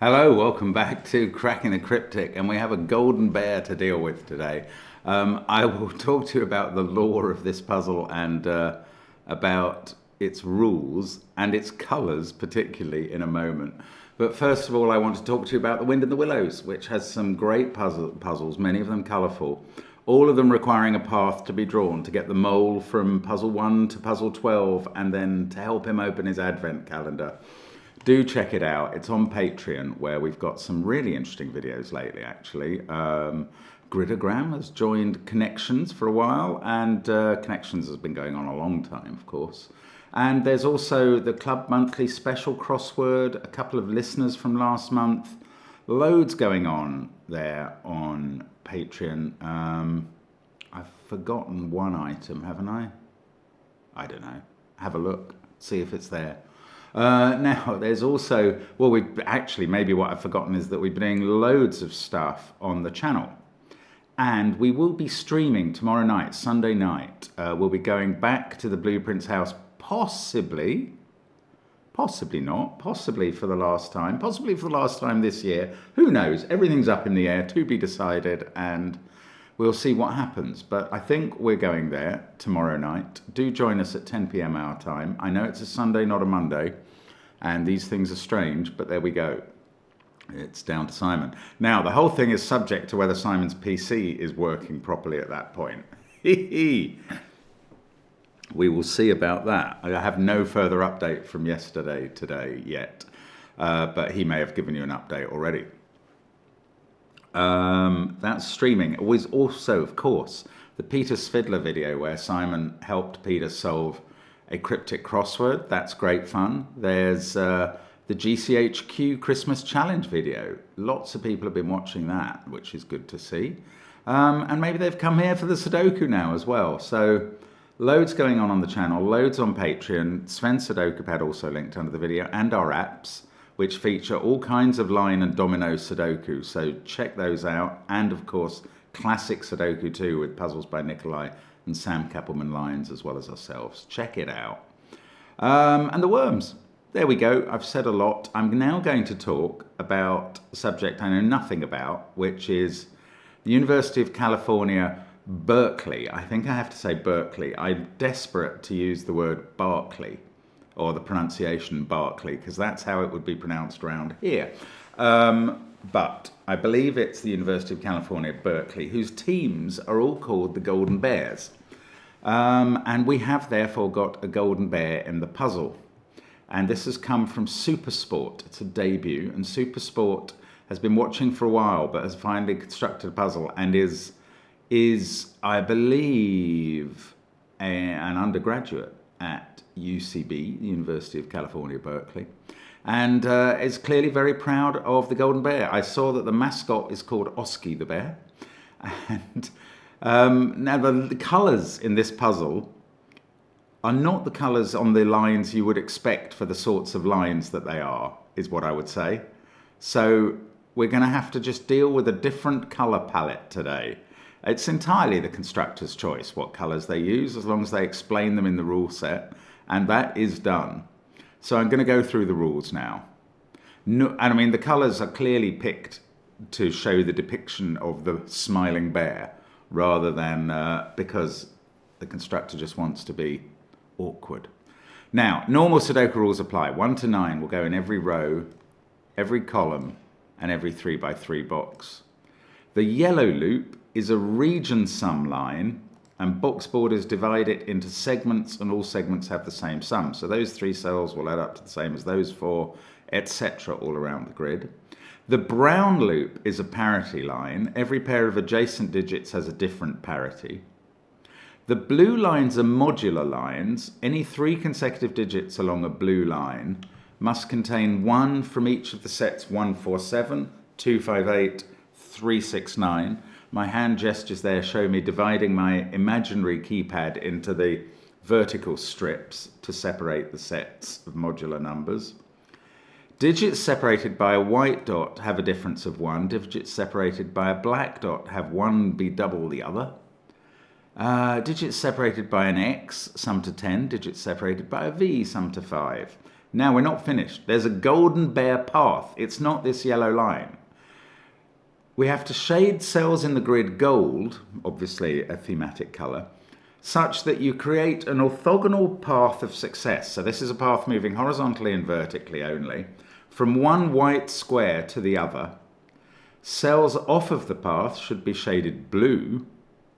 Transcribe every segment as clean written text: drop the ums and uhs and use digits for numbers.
Hello, welcome back to Cracking the Cryptic, and we have a golden bear to deal with today. I will talk to you about the lore of this puzzle and about its rules and its colours, particularly, in a moment. But first of all, I want to talk to you about The Wind in the Willows, which has some great puzzles, many of them colourful, all of them requiring a path to be drawn to get the mole from puzzle 1 to puzzle 12 and then to help him open his advent calendar. Do check it out. It's on Patreon, where we've got some really interesting videos lately, actually. Gridogram has joined Connections for a while, and Connections has been going on a long time, of course. And there's also the Club Monthly Special Crossword, a couple of listeners from last month. Loads going on there on Patreon. I've forgotten one item, haven't I? I don't know. Have a look, see if it's there. Now, there's also, maybe what I've forgotten is that we've been doing loads of stuff on the channel. And we will be streaming tomorrow night, Sunday night. We'll be going back to the Blueprints house, possibly not, possibly for the last time this year. Who knows? Everything's up in the air, to be decided, and we'll see what happens. But I think we're going there tomorrow night. Do join us at 10 p.m. our time. I know it's a Sunday, not a Monday, and these things are strange, but there we go. It's down to Simon. Now, the whole thing is subject to whether Simon's PC is working properly at that point. We will see about that. I have no further update from yesterday today yet, but he may have given you an update already. That's streaming. It was also, of course, the Peter Svidler video where Simon helped Peter solve a cryptic crossword. That's great fun. There's the GCHQ Christmas Challenge video. Lots of people have been watching that, which is good to see. And maybe they've come here for the Sudoku now as well. So loads going on the channel, loads on Patreon. Sven's Sudoku pad also linked under the video, and our apps, which feature all kinds of line and domino Sudoku. So check those out. And of course, classic Sudoku too, with puzzles by Nikolai and Sam Kappelman-Lyons, as well as ourselves. Check it out. And the worms. There we go. I've said a lot. I'm now going to talk about a subject I know nothing about, which is the University of California, Berkeley. I think I have to say Berkeley. I'm desperate to use the word Barclay, or the pronunciation Barclay, because that's how it would be pronounced around here. But I believe it's the University of California, Berkeley, whose teams are all called the Golden Bears. And we have therefore got a golden bear in the puzzle. And this has come from Supersport. It's a debut, and Supersport has been watching for a while, but has finally constructed a puzzle and is I believe, an undergraduate at UCB, the University of California, Berkeley, and is clearly very proud of the golden bear. I saw that the mascot is called Oski the bear. And now the colours in this puzzle are not the colours on the lines you would expect for the sorts of lines that they are, is what I would say. So we're going to have to just deal with a different colour palette today. It's entirely the constructor's choice what colours they use, as long as they explain them in the rule set, and that is done. So I'm going to go through the rules now. No, and I mean, the colours are clearly picked to show the depiction of the smiling bear, rather than because the constructor just wants to be awkward. Now, normal Sudoku rules apply. 1 to 9 will go in every row, every column, and every 3x3 box. The yellow loop is a region sum line, and box borders divide it into segments, and all segments have the same sum. So those 3 cells will add up to the same as those 4, etc., all around the grid. The brown loop is a parity line. Every pair of adjacent digits has a different parity. The blue lines are modular lines. Any 3 consecutive digits along a blue line must contain 1 from each of the sets 147, 258, 369. My hand gestures there show me dividing my imaginary keypad into the vertical strips to separate the sets of modular numbers. Digits separated by a white dot have a difference of 1. Digits separated by a black dot have one be double the other. Digits separated by an X sum to 10. Digits separated by a V sum to 5. Now we're not finished. There's a golden bear path. It's not this yellow line. We have to shade cells in the grid gold, obviously a thematic colour, such that you create an orthogonal path of success. So this is a path moving horizontally and vertically only, from one white square to the other. Cells off of the path should be shaded blue.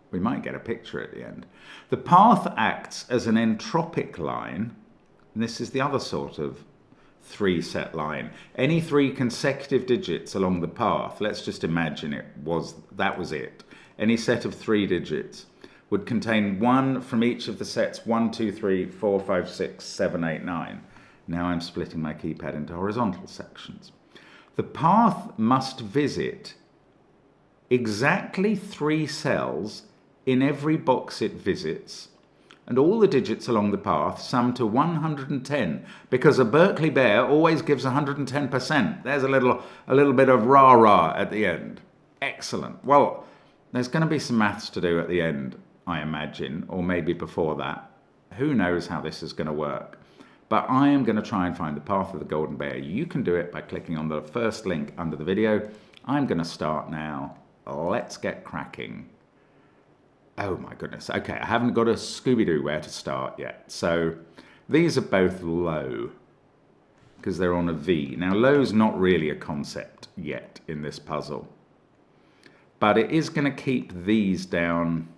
We might get a picture at the end. The path acts as an entropic line. And this is the other sort of three set line. Any three consecutive digits along the path, let's just imagine that was it. Any set of 3 digits would contain one from each of the sets 1, 2, 3, 4, 5, 6, 7, 8, 9. Now I'm splitting my keypad into horizontal sections. The path must visit exactly 3 cells in every box it visits, and all the digits along the path sum to 110, because a Berkeley bear always gives 110%. There's a little bit of rah-rah at the end. Excellent. Well, there's going to be some maths to do at the end, I imagine, or maybe before that. Who knows how this is going to work? But I am going to try and find the path of the golden bear. You can do it by clicking on the first link under the video. I'm going to start now. Let's get cracking. Oh my goodness. Okay, I haven't got a Scooby-Doo where to start yet. So these are both low because they're on a V. Now low's not really a concept yet in this puzzle, but it is going to keep these down.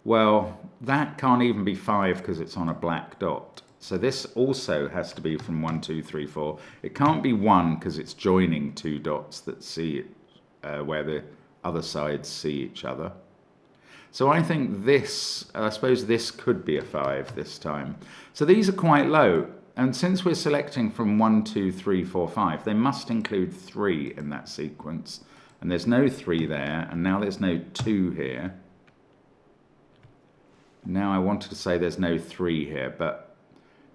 Well, that can't even be 5 because it's on a black dot. So this also has to be from 1, 2, 3, 4. It can't be 1 because it's joining 2 dots that see it, where the other sides see each other. So I think this, I suppose this could be a 5 this time. So these are quite low. And since we're selecting from 1, 2, 3, 4, 5, they must include 3 in that sequence. And there's no 3 there, and now there's no 2 here. Now I wanted to say there's no 3 here, but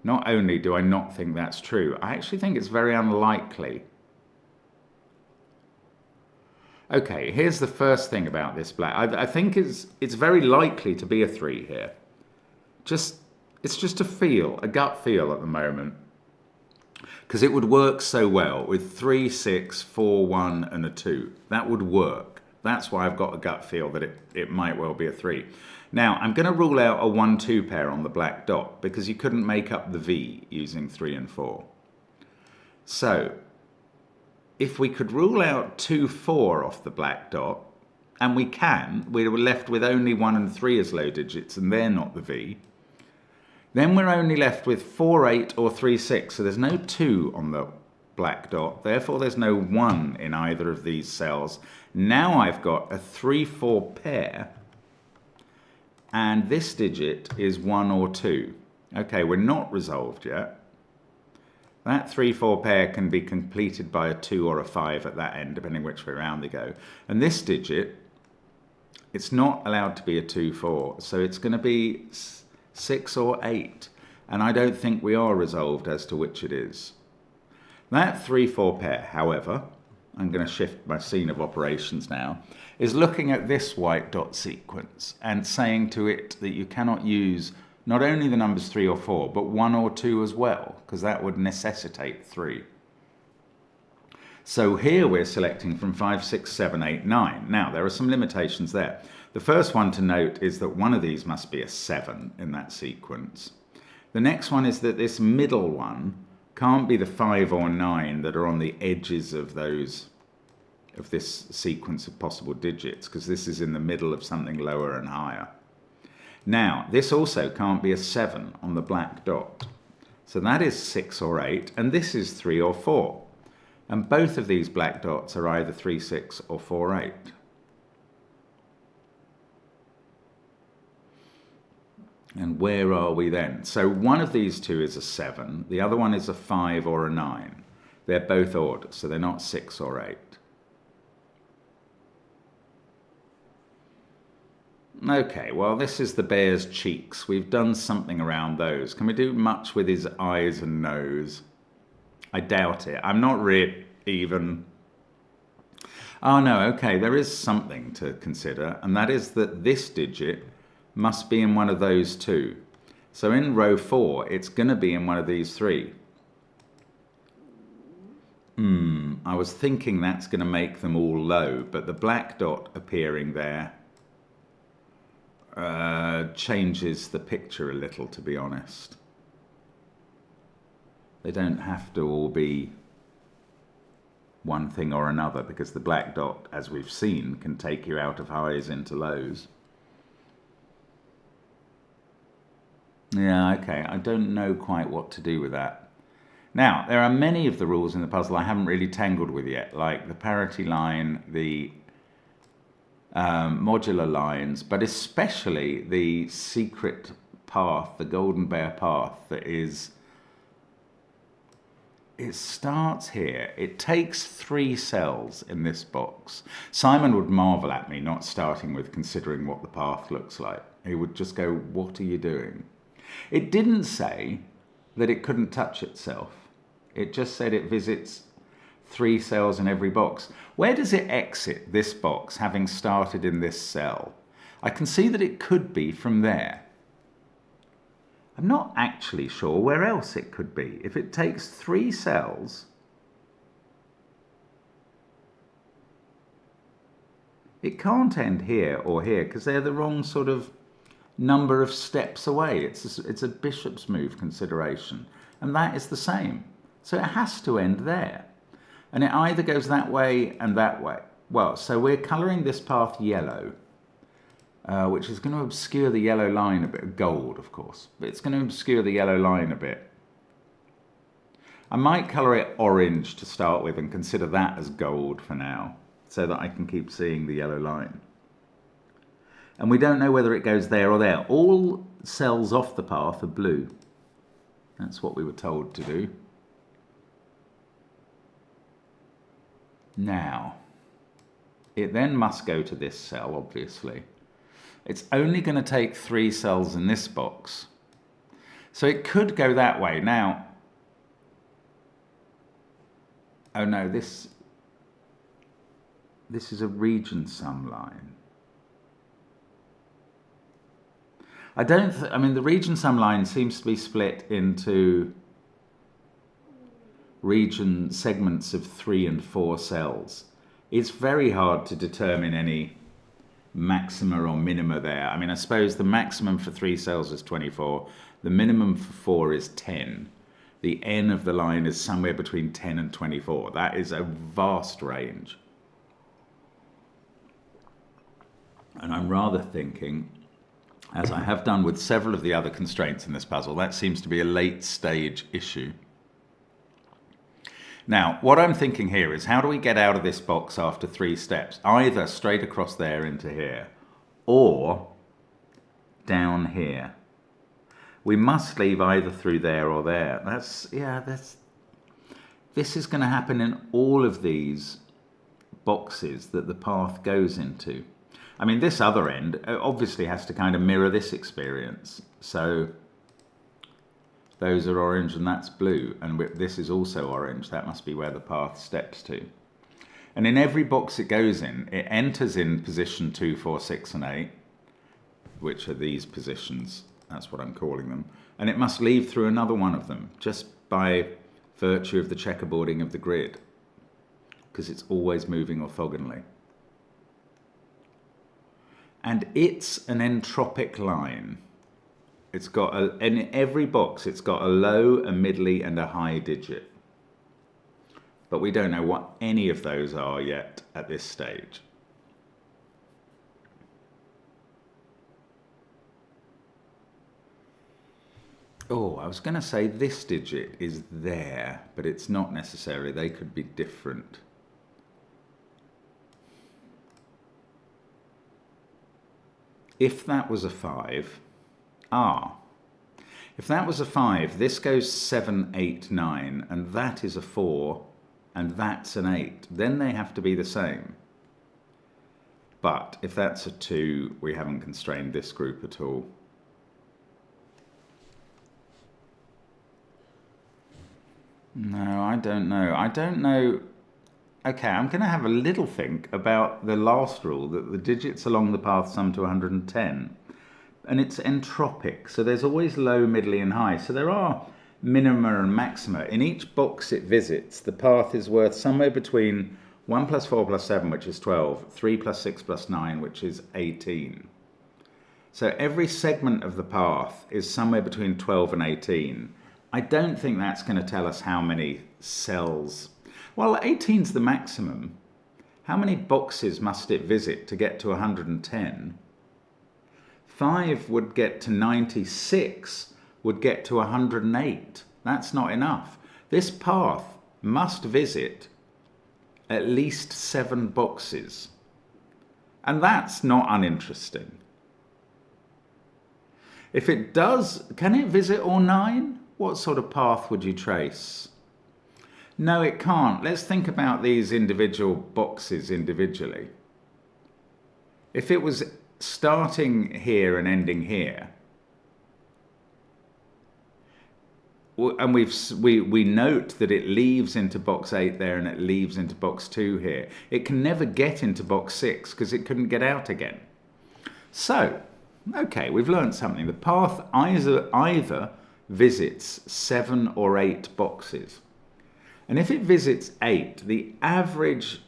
not only do I not think that's true, I actually think it's very unlikely. Okay, here's the first thing about this black. I think it's very likely to be a 3 here. It's just a feel, a gut feel at the moment. Because it would work so well with 3, 6, 4, 1 and a 2. That would work. That's why I've got a gut feel that it might well be a 3. Now, I'm going to rule out a 1, 2 pair on the black dot because you couldn't make up the V using 3 and 4. So, if we could rule out 2, 4 off the black dot, and we can, we're left with only 1 and 3 as low digits, and they're not the V, then we're only left with 4, 8 or 3, 6. So there's no 2 on the black dot, therefore there's no 1 in either of these cells. Now I've got a 3, 4 pair, and this digit is 1 or 2. Okay, we're not resolved yet. That 3, 4 pair can be completed by a 2 or a 5 at that end, depending which way around they go. And this digit, it's not allowed to be a 2, 4, so it's going to be 6 or 8. And I don't think we are resolved as to which it is. That 3, 4 pair, however, I'm going to shift my scene of operations now, is looking at this white dot sequence and saying to it that you cannot use not only the numbers 3 or 4, but 1 or 2 as well, because that would necessitate 3. So here we're selecting from 5, 6, 7, 8, 9. Now, there are some limitations there. The first one to note is that one of these must be a 7 in that sequence. The next one is that this middle one can't be the 5 or 9 that are on the edges of this sequence of possible digits, because this is in the middle of something lower and higher. Now, this also can't be a 7 on the black dot. So that is 6 or 8, and this is 3 or 4. And both of these black dots are either 3, 6 or 4, 8. And where are we then? So one of these two is a 7, the other one is a 5 or a 9. They're both odd, so they're not 6 or 8. Okay, well, this is the bear's cheeks. We've done something around those. Can we do much with his eyes and nose? I doubt it. I'm not really even... Oh, no, okay, there is something to consider, and that is that this digit must be in one of those two. So in row 4, it's going to be in one of these 3. I was thinking that's going to make them all low, but the black dot appearing there changes the picture a little, to be honest. They don't have to all be one thing or another, because the black dot, as we've seen, can take you out of highs into lows. Yeah, okay, I don't know quite what to do with that. Now, there are many of the rules in the puzzle I haven't really tangled with yet, like the parity line, the modular lines, but especially the secret path, the golden bear path, that is, it starts here. It takes 3 cells in this box. Simon would marvel at me not starting with considering what the path looks like. He would just go, what are you doing? It didn't say that it couldn't touch itself. It just said it visits 3 cells in every box. Where does it exit this box, having started in this cell? I can see that it could be from there. I'm not actually sure where else it could be. If it takes 3 cells, it can't end here or here, because they're the wrong sort of number of steps away. It's a bishop's move consideration, and that is the same. So it has to end there. And it either goes that way and that way. Well, so we're colouring this path yellow, which is going to obscure the yellow line a bit. Gold, of course, but it's going to obscure the yellow line a bit. I might colour it orange to start with and consider that as gold for now, so that I can keep seeing the yellow line. And we don't know whether it goes there or there. All cells off the path are blue. That's what we were told to do. Now, it then must go to this cell, obviously. It's only going to take 3 cells in this box. So it could go that way. Now, oh no, this is a region sum line. I mean, the region sum line seems to be split into region segments of 3 and 4 cells. It's very hard to determine any maxima or minima there. I mean, I suppose the maximum for 3 cells is 24. The minimum for 4 is 10. The n of the line is somewhere between 10 and 24. That is a vast range. And I'm rather thinking, as I have done with several of the other constraints in this puzzle, that seems to be a late stage issue. Now, what I'm thinking here is, how do we get out of this box after 3 steps? Either straight across there into here, or down here. We must leave either through there or there. This is going to happen in all of these boxes that the path goes into. I mean, this other end obviously has to kind of mirror this experience. So those are orange and that's blue, and this is also orange. That must be where the path steps to. And in every box it goes in, it enters in position 2, 4, 6 and 8, which are these positions. That's what I'm calling them. And it must leave through another one of them, just by virtue of the checkerboarding of the grid, because it's always moving orthogonally. And it's an entropic line. It's got in every box, it's got a low, a middly, and a high digit. But we don't know what any of those are yet at this stage. Oh, I was going to say this digit is there, but it's not necessarily. They could be different. If that was a 5, if that was a 5, this goes 7, 8, 9, and that is a 4, and that's an 8. Then they have to be the same. But if that's a 2, we haven't constrained this group at all. No, I don't know. I don't know. Okay, I'm going to have a little think about the last rule, that the digits along the path sum to 110. And it's entropic, so there's always low, middly, and high. So there are minima and maxima. In each box it visits, the path is worth somewhere between 1 plus 4 plus 7, which is 12, 3 plus 6 plus 9, which is 18. So every segment of the path is somewhere between 12 and 18. I don't think that's going to tell us how many cells. Well, 18 is the maximum. How many boxes must it visit to get to 110? 5 would get to 96, would get to 108. That's not enough. This path must visit at least 7 boxes. And that's not uninteresting. If it does, can it visit all 9? What sort of path would you trace? No, it can't. Let's think about these individual boxes individually. If it was starting here and ending here, and we note that it leaves into box 8 there and it leaves into box 2 here, it can never get into box 6 because it couldn't get out again. So, okay, we've learned something. The path either visits 7 or 8 boxes. And if it visits 8, the average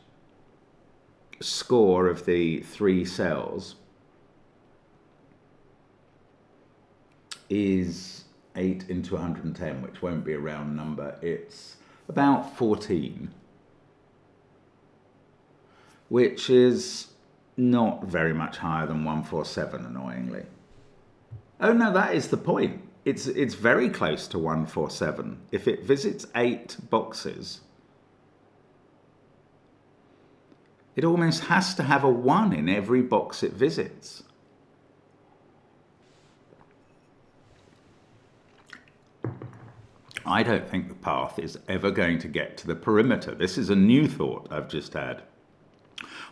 score of the 3 cells is 8 into 110, which won't be a round number. It's about 14, which is not very much higher than 147, annoyingly. Oh no, that is the point. It's very close to 147. If it visits 8 boxes, it almost has to have a 1 in every box it visits. I don't think the path is ever going to get to the perimeter. This is a new thought I've just had.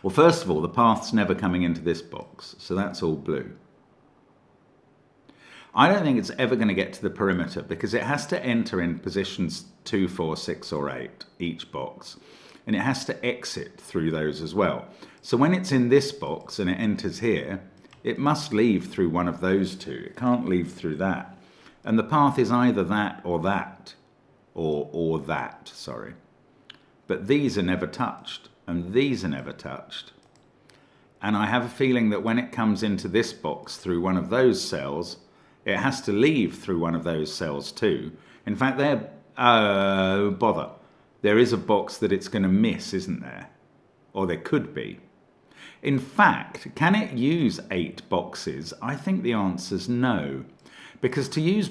Well, first of all, the path's never coming into this box, so that's all blue. I don't think it's ever going to get to the perimeter because it has to enter in positions 2, 4, 6 or 8, each box. And it has to exit through those as well. So when it's in this box and it enters here, it must leave through one of those 2. It can't leave through that. And the path is either that or that, or that, sorry. But these are never touched, and these are never touched. And I have a feeling that when it comes into this box through one of those cells, it has to leave through one of those cells too. In fact, bother. There is a box that it's going to miss, isn't there? Or there could be. In fact, can it use 8 boxes? I think the answer's no. Because to use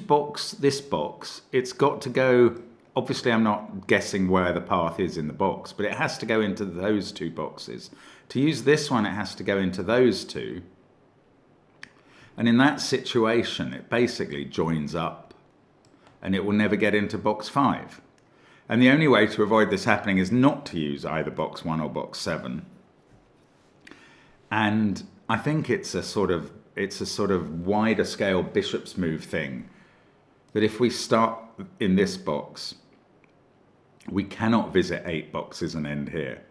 this box, it's got to go, obviously I'm not guessing where the path is in the box, but it has to go into those 2 boxes. To use this one, it has to go into those 2. And in that situation, it basically joins up and it will never get into box 5. And the only way to avoid this happening is not to use either box 1 or box 7. And I think it's a sort of wider scale bishop's move thing, that if we start in this box, we cannot visit 8 boxes and end here.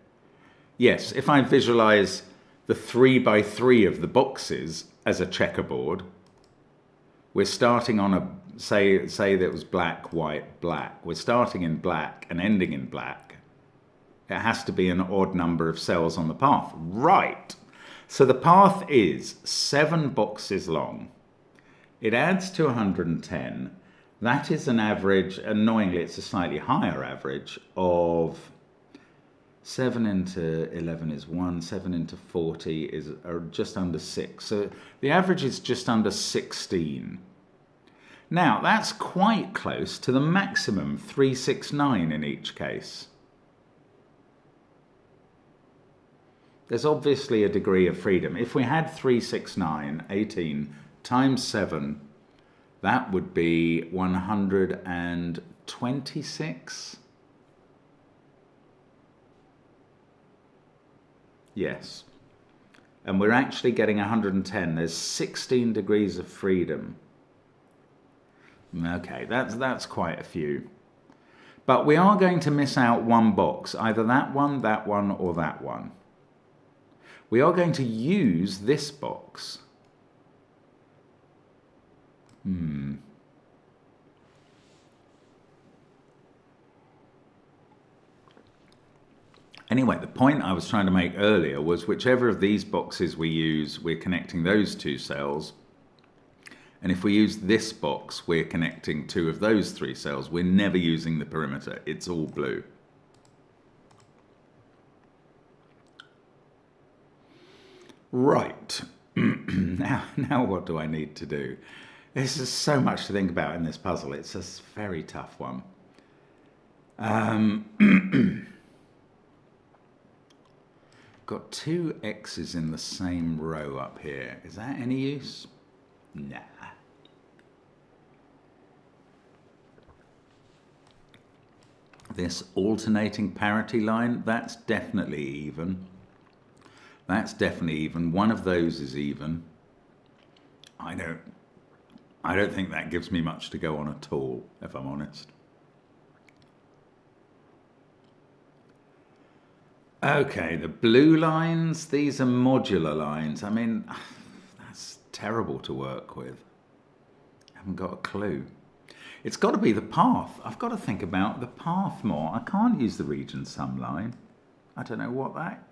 Yes, if I visualize the 3 by 3 of the boxes as a checkerboard, we're starting on a, say that it was black, white, black. We're starting in black and ending in black. It has to be an odd number of cells on the path. Right. So the path is 7 boxes long. It adds to 110. That is an average, annoyingly it's a slightly higher average, of 7 into 11 is 1, 7 into 40 is just under 6. So the average is just under 16. Now, that's quite close to the maximum, 369 in each case. There's obviously a degree of freedom. If we had 369, 18 times 7, that would be 126. Yes. And we're actually getting 110. There's 16 degrees of freedom. Okay, that's quite a few. But we are going to miss out one box, either that one, or that one. We are going to use this box. Anyway, the point I was trying to make earlier was whichever of these boxes we use, we're connecting those two cells. And if we use this box, we're connecting two of those three cells. We're never using the perimeter. It's all blue. Right. Now what do I need to do? This is so much to think about in this puzzle. It's a very tough one. Got two X's in the same row up here. Is that any use? Nah. This alternating parity line, that's definitely even. That's definitely even. One of those is even. I don't think that gives me much to go on at all, if I'm honest. Okay, the blue lines, these are modular lines. I mean, that's terrible to work with. I haven't got a clue. It's got to be the path. I've got to think about the path more. I can't use the region sum line. I don't know what that...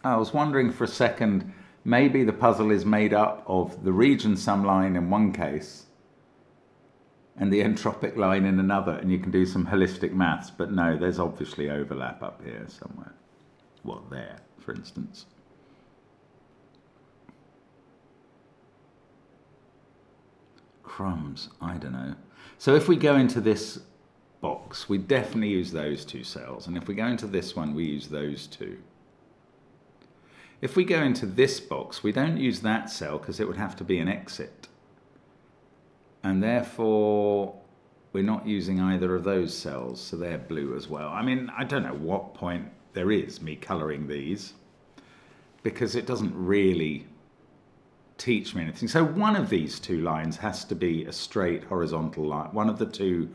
I was wondering for a second, maybe the puzzle is made up of the region sum line in one case and the entropic line in another, and you can do some holistic maths, but no, there's obviously overlap up here somewhere. What, there, for instance. Crumbs, I don't know. So if we go into this box, we definitely use those two cells, and if we go into this one, we use those two. If we go into this box, we don't use that cell because it would have to be an exit. And therefore, we're not using either of those cells, so they're blue as well. I mean, I don't know what point there is me colouring these, because it doesn't really teach me anything. So one of these two lines has to be a straight horizontal line. One of the two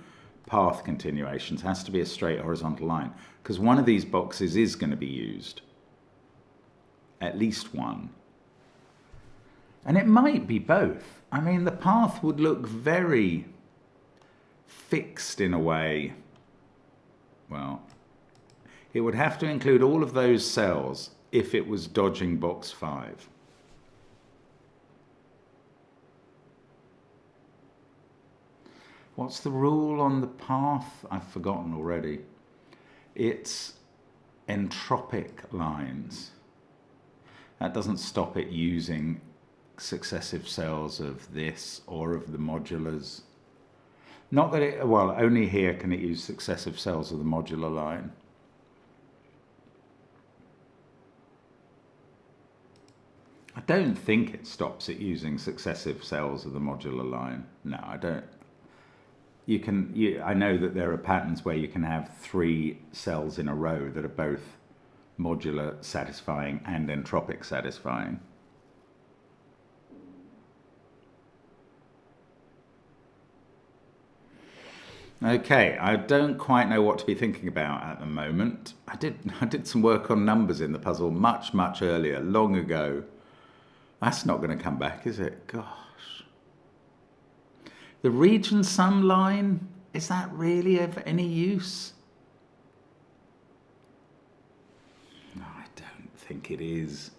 path continuations has to be a straight horizontal line, because one of these boxes is going to be used. At least one. And it might be both. I mean, the path would look very fixed in a way. Well, it would have to include all of those cells if it was dodging box 5. What's the rule on the path? I've forgotten already. It's entropic lines. That doesn't stop it using successive cells of this or of the modulars. Not that it, well, only here can it use successive cells of the modular line. I don't think it stops it using successive cells of the modular line. No, I don't. I know that there are patterns where you can have 3 cells in a row that are both modular satisfying and entropic satisfying. Okay, I don't quite know what to be thinking about at the moment. I did some work on numbers in the puzzle much earlier, long ago. That's not going to come back, is it? Gosh. The region sum line, is that really of any use? No, I don't think it is.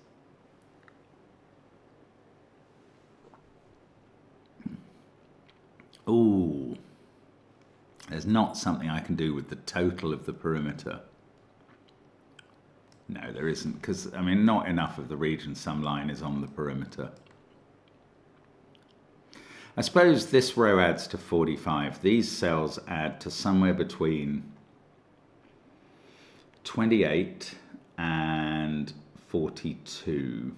Ooh. There's not something I can do with the total of the perimeter. No, there isn't, because, I mean, not enough of the region sum line is on the perimeter. I suppose this row adds to 45. These cells add to somewhere between 28 and 42.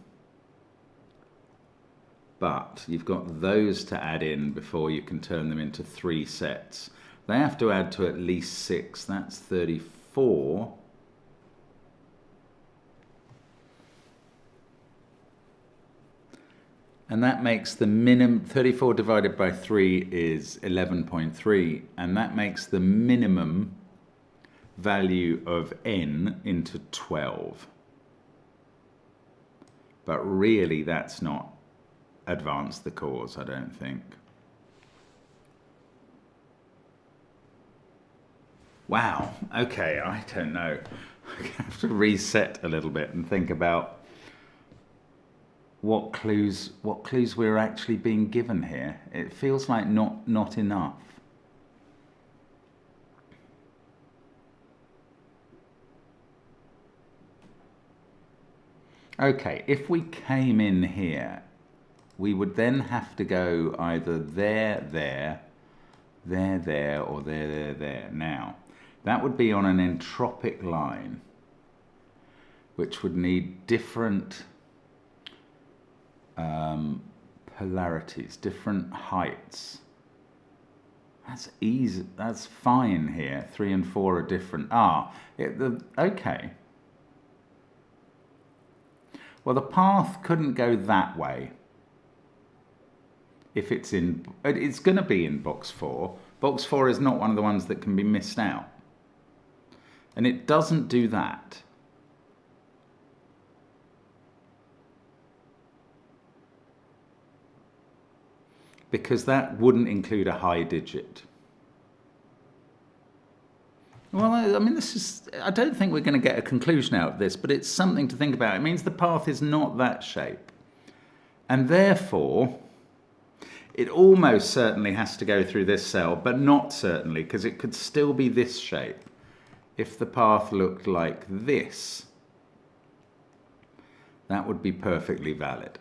But you've got those to add in before you can turn them into 3 sets. They have to add to at least 6. That's 34. And that makes the minimum, 34 divided by 3 is 11.3. And that makes the minimum value of n into 12. But really, that's not advanced the cause, I don't think. Wow. Okay, I don't know. I have to reset a little bit and think about what clues we're actually being given here. It feels like not enough. Okay, if we came in here, we would then have to go either there, or there. Now, that would be on an entropic line, which would need different polarities, different heights. That's easy. That's fine here. 3 and 4 are different. Okay. Well, the path couldn't go that way. If it's going to be in box 4. Box 4 is not one of the ones that can be missed out. And it doesn't do that. Because that wouldn't include a high digit. Well, I mean, I don't think we're going to get a conclusion out of this, but it's something to think about. It means the path is not that shape. And therefore, it almost certainly has to go through this cell, but not certainly, because it could still be this shape. If the path looked like this, that would be perfectly valid.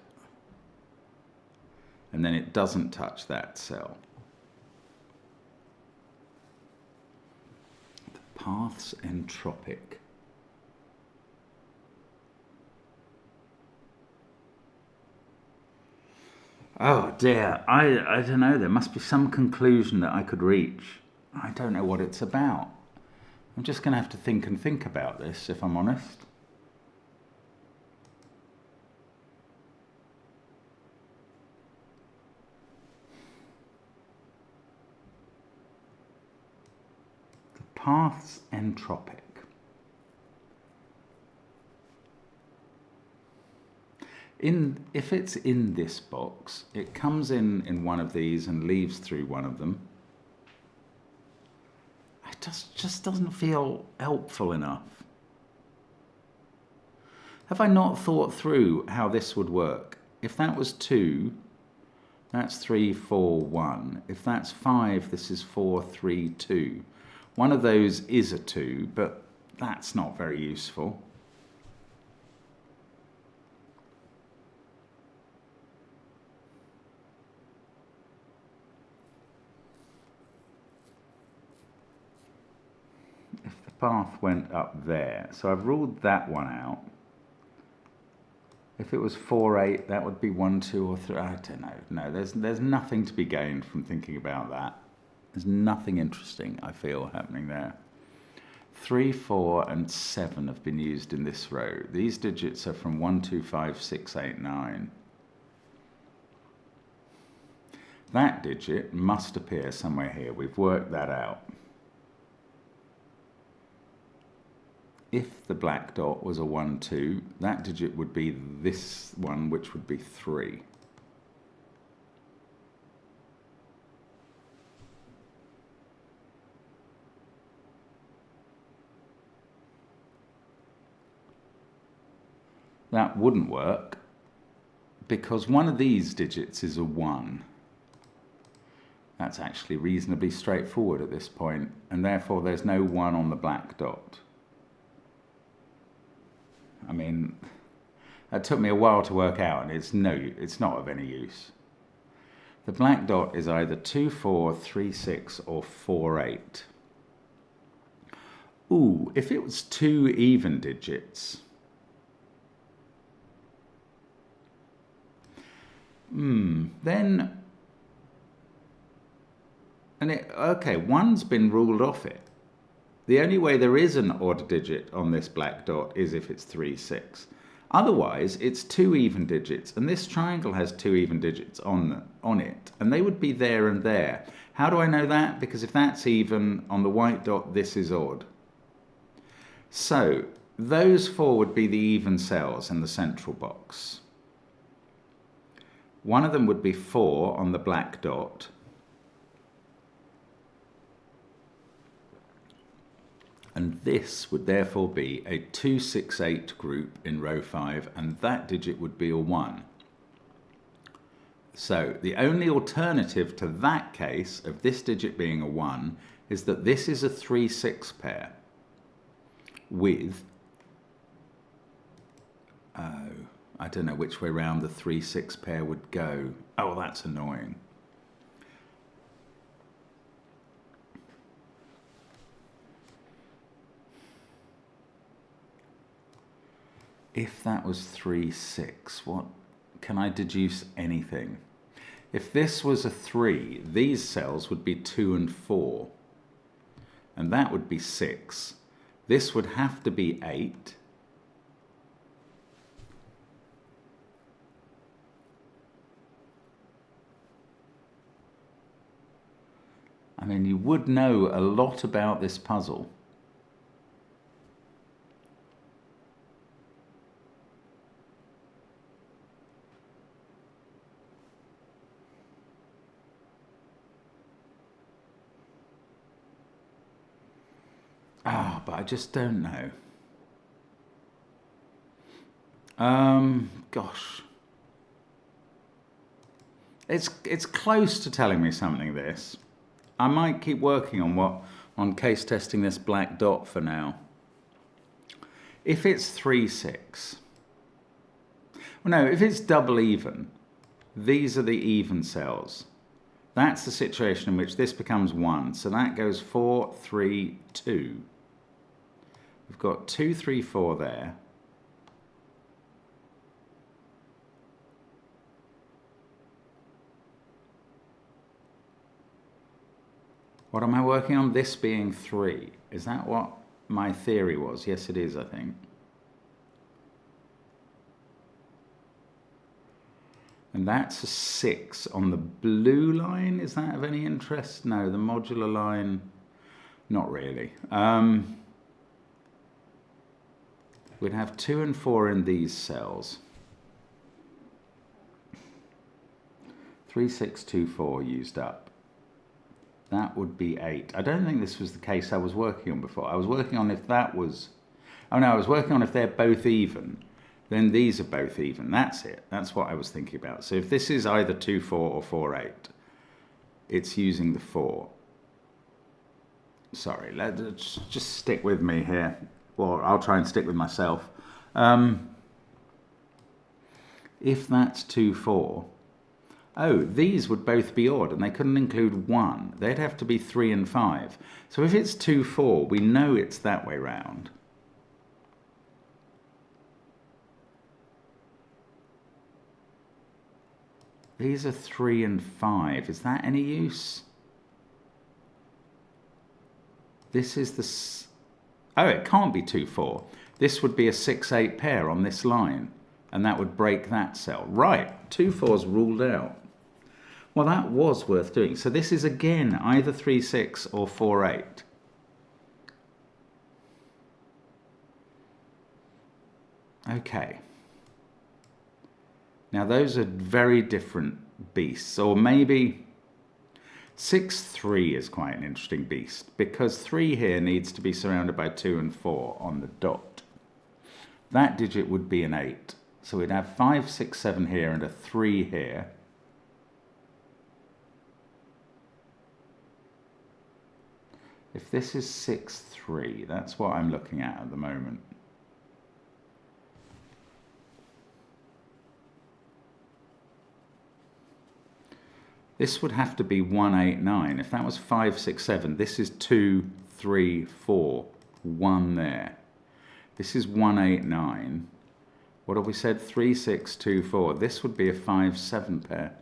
And then it doesn't touch that cell. The path's entropic. Oh dear, I don't know, there must be some conclusion that I could reach. I don't know what it's about. I'm just going to have to think about this, if I'm honest. The path's entropic. If it's in this box, it comes in one of these and leaves through one of them. It just doesn't feel helpful enough. Have I not thought through how this would work? If that was 2, that's 3, 4, 1. If that's 5, this is 4, 3, 2. One of those is a 2, but that's not very useful. Path went up there, so I've ruled that one out. If it was 4, 8, that would be 1, 2, or 3. I don't know. No, there's nothing to be gained from thinking about that. There's nothing interesting, I feel, happening there. 3, 4, and 7 have been used in this row. These digits are from 1, 2, 5, 6, 8, 9. That digit must appear somewhere here. We've worked that out. If the black dot was a 1, 2, that digit would be this one, which would be 3. That wouldn't work because one of these digits is a 1. That's actually reasonably straightforward at this point, and therefore there's no 1 on the black dot. I mean, that took me a while to work out, and it's not of any use. The black dot is either 2, 4, 3, 6, or 4, 8. Ooh, if it was 2 even digits, then, okay, 1's been ruled off it. The only way there is an odd digit on this black dot is if it's 3, 6. Otherwise, it's 2 even digits, and this triangle has 2 even digits on it, and they would be there and there. How do I know that? Because if that's even on the white dot, this is odd. So, those 4 would be the even cells in the central box. One of them would be 4 on the black dot. And this would therefore be a 268 group in row 5, and that digit would be a 1. So the only alternative to that case of this digit being a 1 is that this is a 3-6 pair with, I don't know which way round the 3-6 pair would go. Oh, that's annoying. If that was 3-6, what can I deduce anything? If this was a 3, these cells would be 2 and 4, and that would be 6. This would have to be 8. I mean, you would know a lot about this puzzle. But I just don't know. Gosh. It's close to telling me something, this. I might keep working on case testing this black dot for now. If it's 3-6. Well, no, if it's double even, these are the even cells. That's the situation in which this becomes 1. So that goes 4, 3, 2. We've got 2, 3, 4 there. What am I working on? This being 3. Is that what my theory was? Yes, it is, I think. And that's a 6 on the blue line. Is that of any interest? No, the modular line, not really. We'd have 2 and 4 in these cells. 3, 6, 2, 4 used up. That would be 8. I don't think this was the case I was working on before. I was working on if that was... Oh no, I was working on if they're both even. Then these are both even. That's it. That's what I was thinking about. So if this is either 2, 4 or 4, 8, it's using the 4. Sorry, let's just stick with me here. Well, I'll try and stick with myself. If that's 2, 4, oh, these would both be odd, and they couldn't include 1. They'd have to be 3 and 5. So if it's 2, 4, we know it's that way round. These are 3 and 5. Is that any use? This is the... Oh, it can't be 2, 4. This would be a 6, 8 pair on this line, and that would break that cell. Right, 2, 4's ruled out. Well, that was worth doing. So this is, again, either 3, 6 or 4, 8. Okay. Now, those are very different beasts, or maybe... 6, 3 is quite an interesting beast, because 3 here needs to be surrounded by 2 and 4 on the dot. That digit would be an 8. So we'd have 5, 6, 7 here and a 3 here. If this is 6, 3, that's what I'm looking at the moment. This would have to be 1, 8, 9. If that was 5, 6, 7, this is 2, 3, 4, 1 there. This is 1, 8, 9. What have we said? 3, 6, 2, 4. This would be a 5, 7 pair.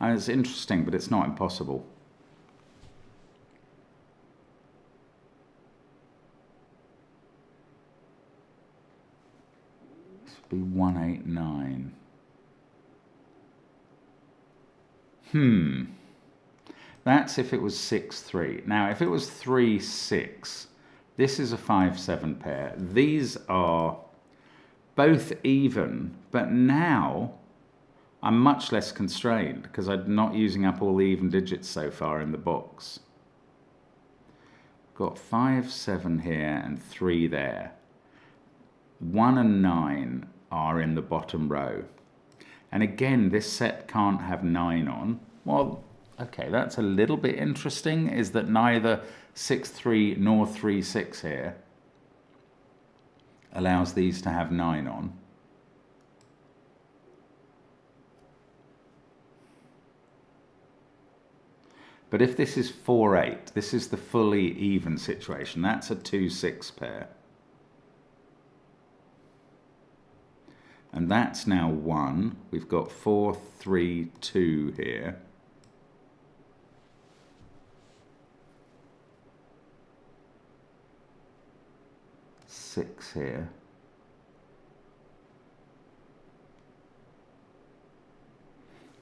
And it's interesting, but it's not impossible. This would be 1, 8, 9. That's if it was 6, 3. Now, if it was 3, 6, this is a 5, 7 pair. These are both even, but now I'm much less constrained because I'm not using up all the even digits so far in the box. Got 5, 7 here and 3 there. 1 and 9 are in the bottom row. And again, this set can't have 9 on. Well, okay, that's a little bit interesting, is that neither 6, 3 nor 3, 6 here allows these to have 9 on. But if this is 4, 8, this is the fully even situation. That's a 2, 6 pair. And that's now 1. We've got 4, 3, 2 here. Six here.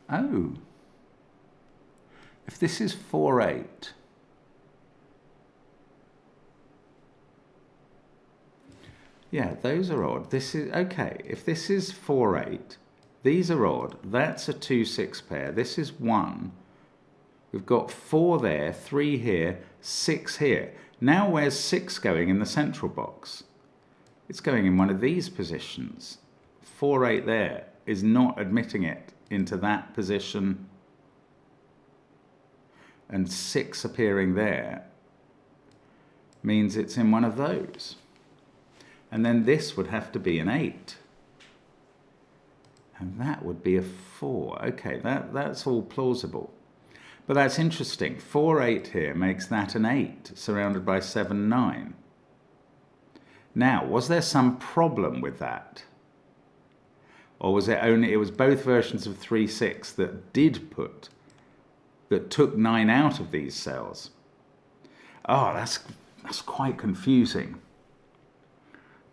Oh. If this is 4, 8, yeah, those are odd. This is, okay, if this is 4, 8, these are odd. That's a 2, 6 pair. This is 1. We've got 4 there, 3 here, 6 here. Now where's 6 going in the central box? It's going in one of these positions. 4, 8 there is not admitting it into that position. And 6 appearing there means it's in one of those. And then this would have to be an 8. And that would be a 4. Okay, that's all plausible. But that's interesting. 4, 8 here makes that an 8, surrounded by 7, 9. Now, was there some problem with that? Or was it only, it was both versions of 3, 6 that took 9 out of these cells? Oh, that's quite confusing.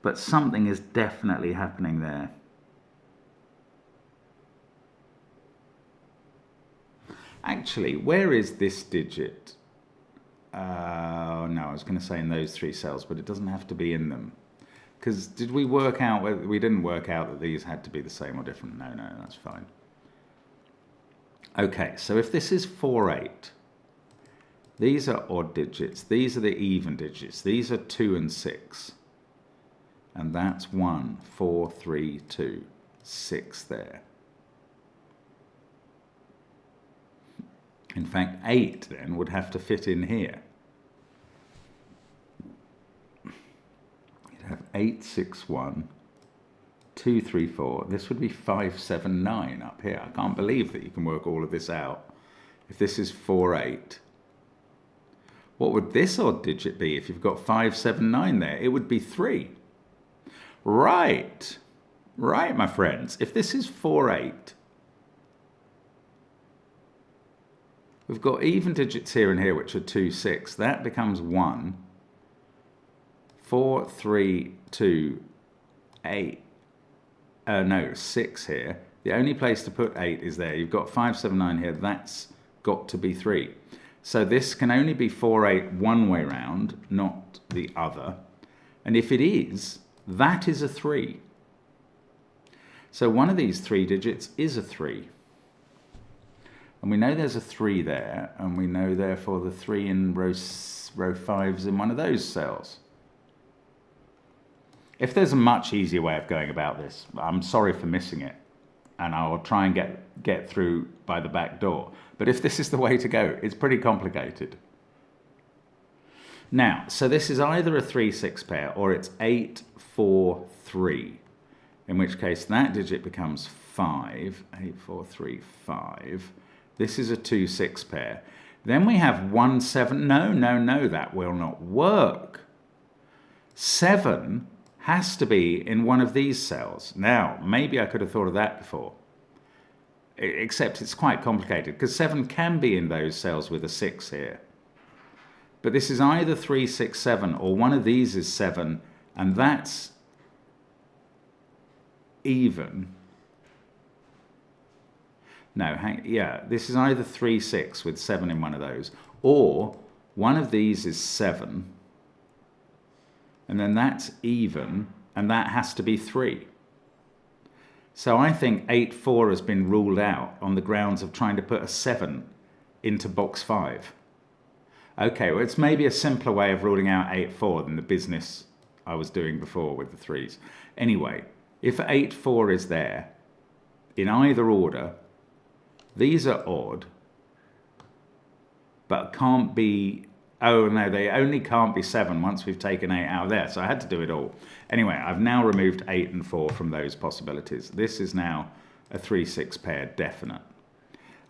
But something is definitely happening there. Actually, where is this digit? No, I was going to say in those 3 cells, but it doesn't have to be in them. Because did we work out, we didn't work out that these had to be the same or different? No, that's fine. Okay, so if this is 4, 8, these are odd digits, these are the even digits, these are 2 and 6. And that's 1, 4, 3, 2, 6 there. In fact, 8 then would have to fit in here. You'd have 8, 6, 1, 2, 3, 4. This would be 5, 7, 9 up here. I can't believe that you can work all of this out. If this is 4, 8, what would this odd digit be if you've got 5, 7, 9 there? It would be 3. Right, my friends. If this is 4, 8, we've got even digits here and here, which are 2, 6. That becomes 1, 4, 3, 2, 8. No, 6 here. The only place to put 8 is there. You've got 5, 7, 9 here. That's got to be 3. So this can only be 4, 8 one way round, not the other. And if it is, that is a 3. So one of these 3 digits is a 3. And we know there's a 3 there, and we know therefore the 3 in row 5 is in one of those cells. If there's a much easier way of going about this, I'm sorry for missing it, and I'll try and get through by the back door. But if this is the way to go, it's pretty complicated. Now, so this is either a 3, 6 pair, or it's 8, 4, 3, in which case that digit becomes 5, 8, 4, 3, 5. This is a 2, 6 pair. Then we have 1, 7. No, that will not work. 7 has to be in one of these cells. Now, maybe I could have thought of that before. Except it's quite complicated, because 7 can be in those cells with a 6 here. But this is either 3, 6, 7, or one of these is 7, and that's even. No, this is either 3, 6 with 7 in one of those, or one of these is 7, and then that's even, and that has to be 3. So I think 8, 4 has been ruled out on the grounds of trying to put a 7 into box 5. Okay, well, it's maybe a simpler way of ruling out 8, 4 than the business I was doing before with the 3s. Anyway, if 8, 4 is there, in either order, these are odd, but can't be, oh no, they only can't be 7 once we've taken 8 out of there, so I had to do it all. Anyway, I've now removed 8 and 4 from those possibilities. This is now a 3-6 pair definite.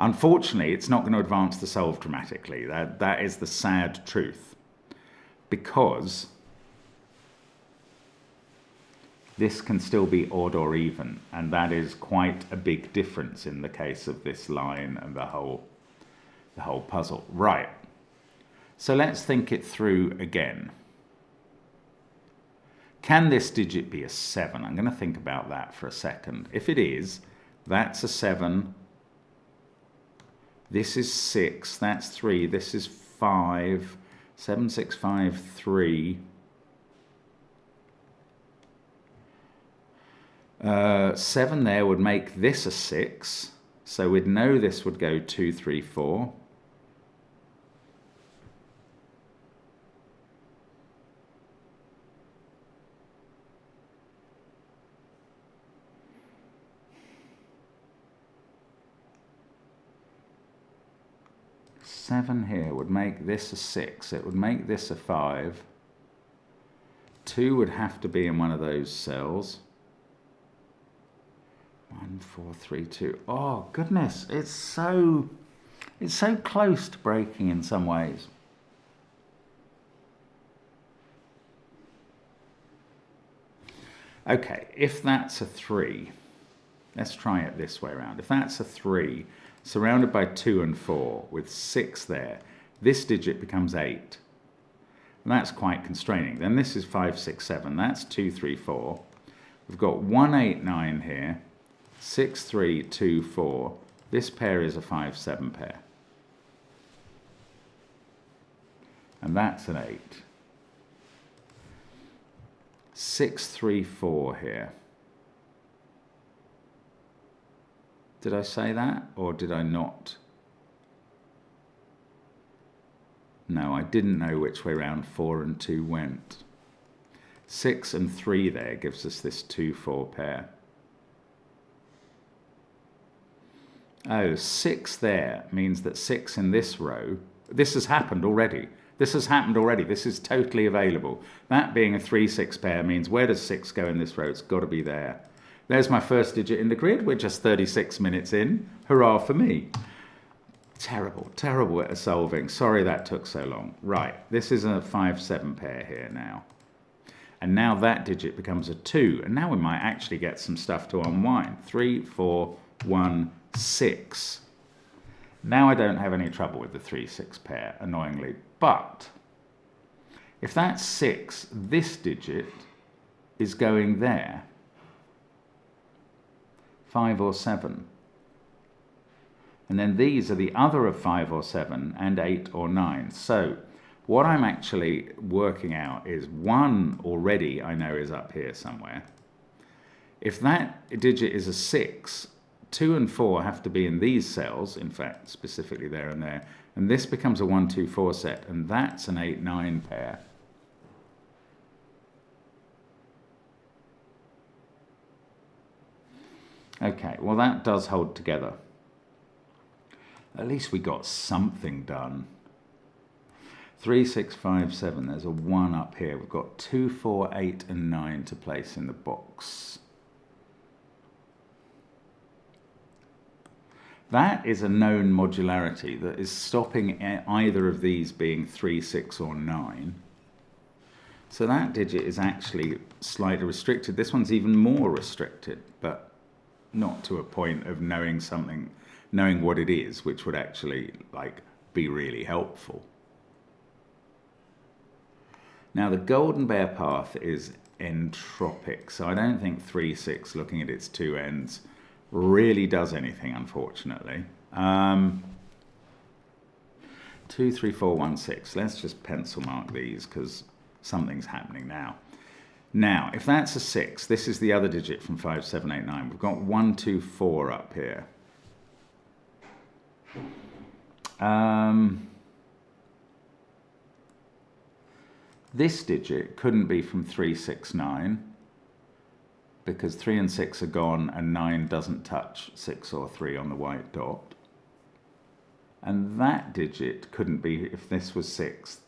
Unfortunately, it's not going to advance the solve dramatically. That is the sad truth, because this can still be odd or even, and that is quite a big difference in the case of this line and the whole puzzle. Right, so let's think it through again. Can this digit be a 7? I'm going to think about that for a second. If it is, that's a 7. This is 6, that's 3, this is 5, 7, 6, 5, 3. 7 there would make this a 6, so we'd know this would go 2, 3, 4. Seven here would make this a 6. It would make this a 5. 2 would have to be in one of those cells. 1, 4, 3, 2. Oh goodness, it's so close to breaking in some ways. Okay, if that's a 3, let's try it this way around. If that's a 3, surrounded by 2 and 4, with 6 there, this digit becomes 8. And that's quite constraining. Then this is 5, 6, 7. That's 2, 3, 4. We've got 1, 8, 9 here. 6, 3, 2, 4. This pair is a 5, 7 pair. And that's an 8. 6, 3, 4 here. Did I say that, or did I not? No, I didn't know which way round 4 and 2 went. 6 and 3 there gives us this 2, 4 pair. Oh, 6 there means that 6 in this row, this has happened already. This has happened already. This is totally available. That being a 3, 6 pair means where does 6 go in this row? It's got to be there. There's my first digit in the grid. We're just 36 minutes in. Hurrah for me. Terrible, terrible at solving. Sorry that took so long. Right, this is a 5, 7 pair here now. And now that digit becomes a 2. And now we might actually get some stuff to unwind. 3, 4, 1, 6. Now I don't have any trouble with the 3, 6 pair, annoyingly. But if that's 6, this digit is going there. 5 or 7. And then these are the other of 5 or 7 and 8 or 9. So what I'm actually working out is 1 already I know is up here somewhere. If that digit is a 6, 2 and 4 have to be in these cells, in fact, specifically there and there. And this becomes a 1, 2, 4 set, and that's an 8, 9 pair. Okay, well that does hold together. At least we got something done. 3, 6, 5, 7, there's a 1 up here. We've got 2, 4, 8 and 9 to place in the box. That is a known modularity that is stopping either of these being 3, 6 or 9. So that digit is actually slightly restricted. This one's even more restricted, but not to a point of knowing something, knowing what it is, which would actually be really helpful. Now the golden bear path is entropic, so I don't think 3, 6, looking at its two ends, really does anything, unfortunately. 2, 3, 4, 1, 6. Let's just pencil mark these because something's happening now. Now, if that's a 6, this is the other digit from 5, 7, 8, 9. We've got 1, 2, 4 up here. This digit couldn't be from 369 because 3 and 6 are gone and 9 doesn't touch 6 or 3 on the white dot. And that digit couldn't be, if this was 6,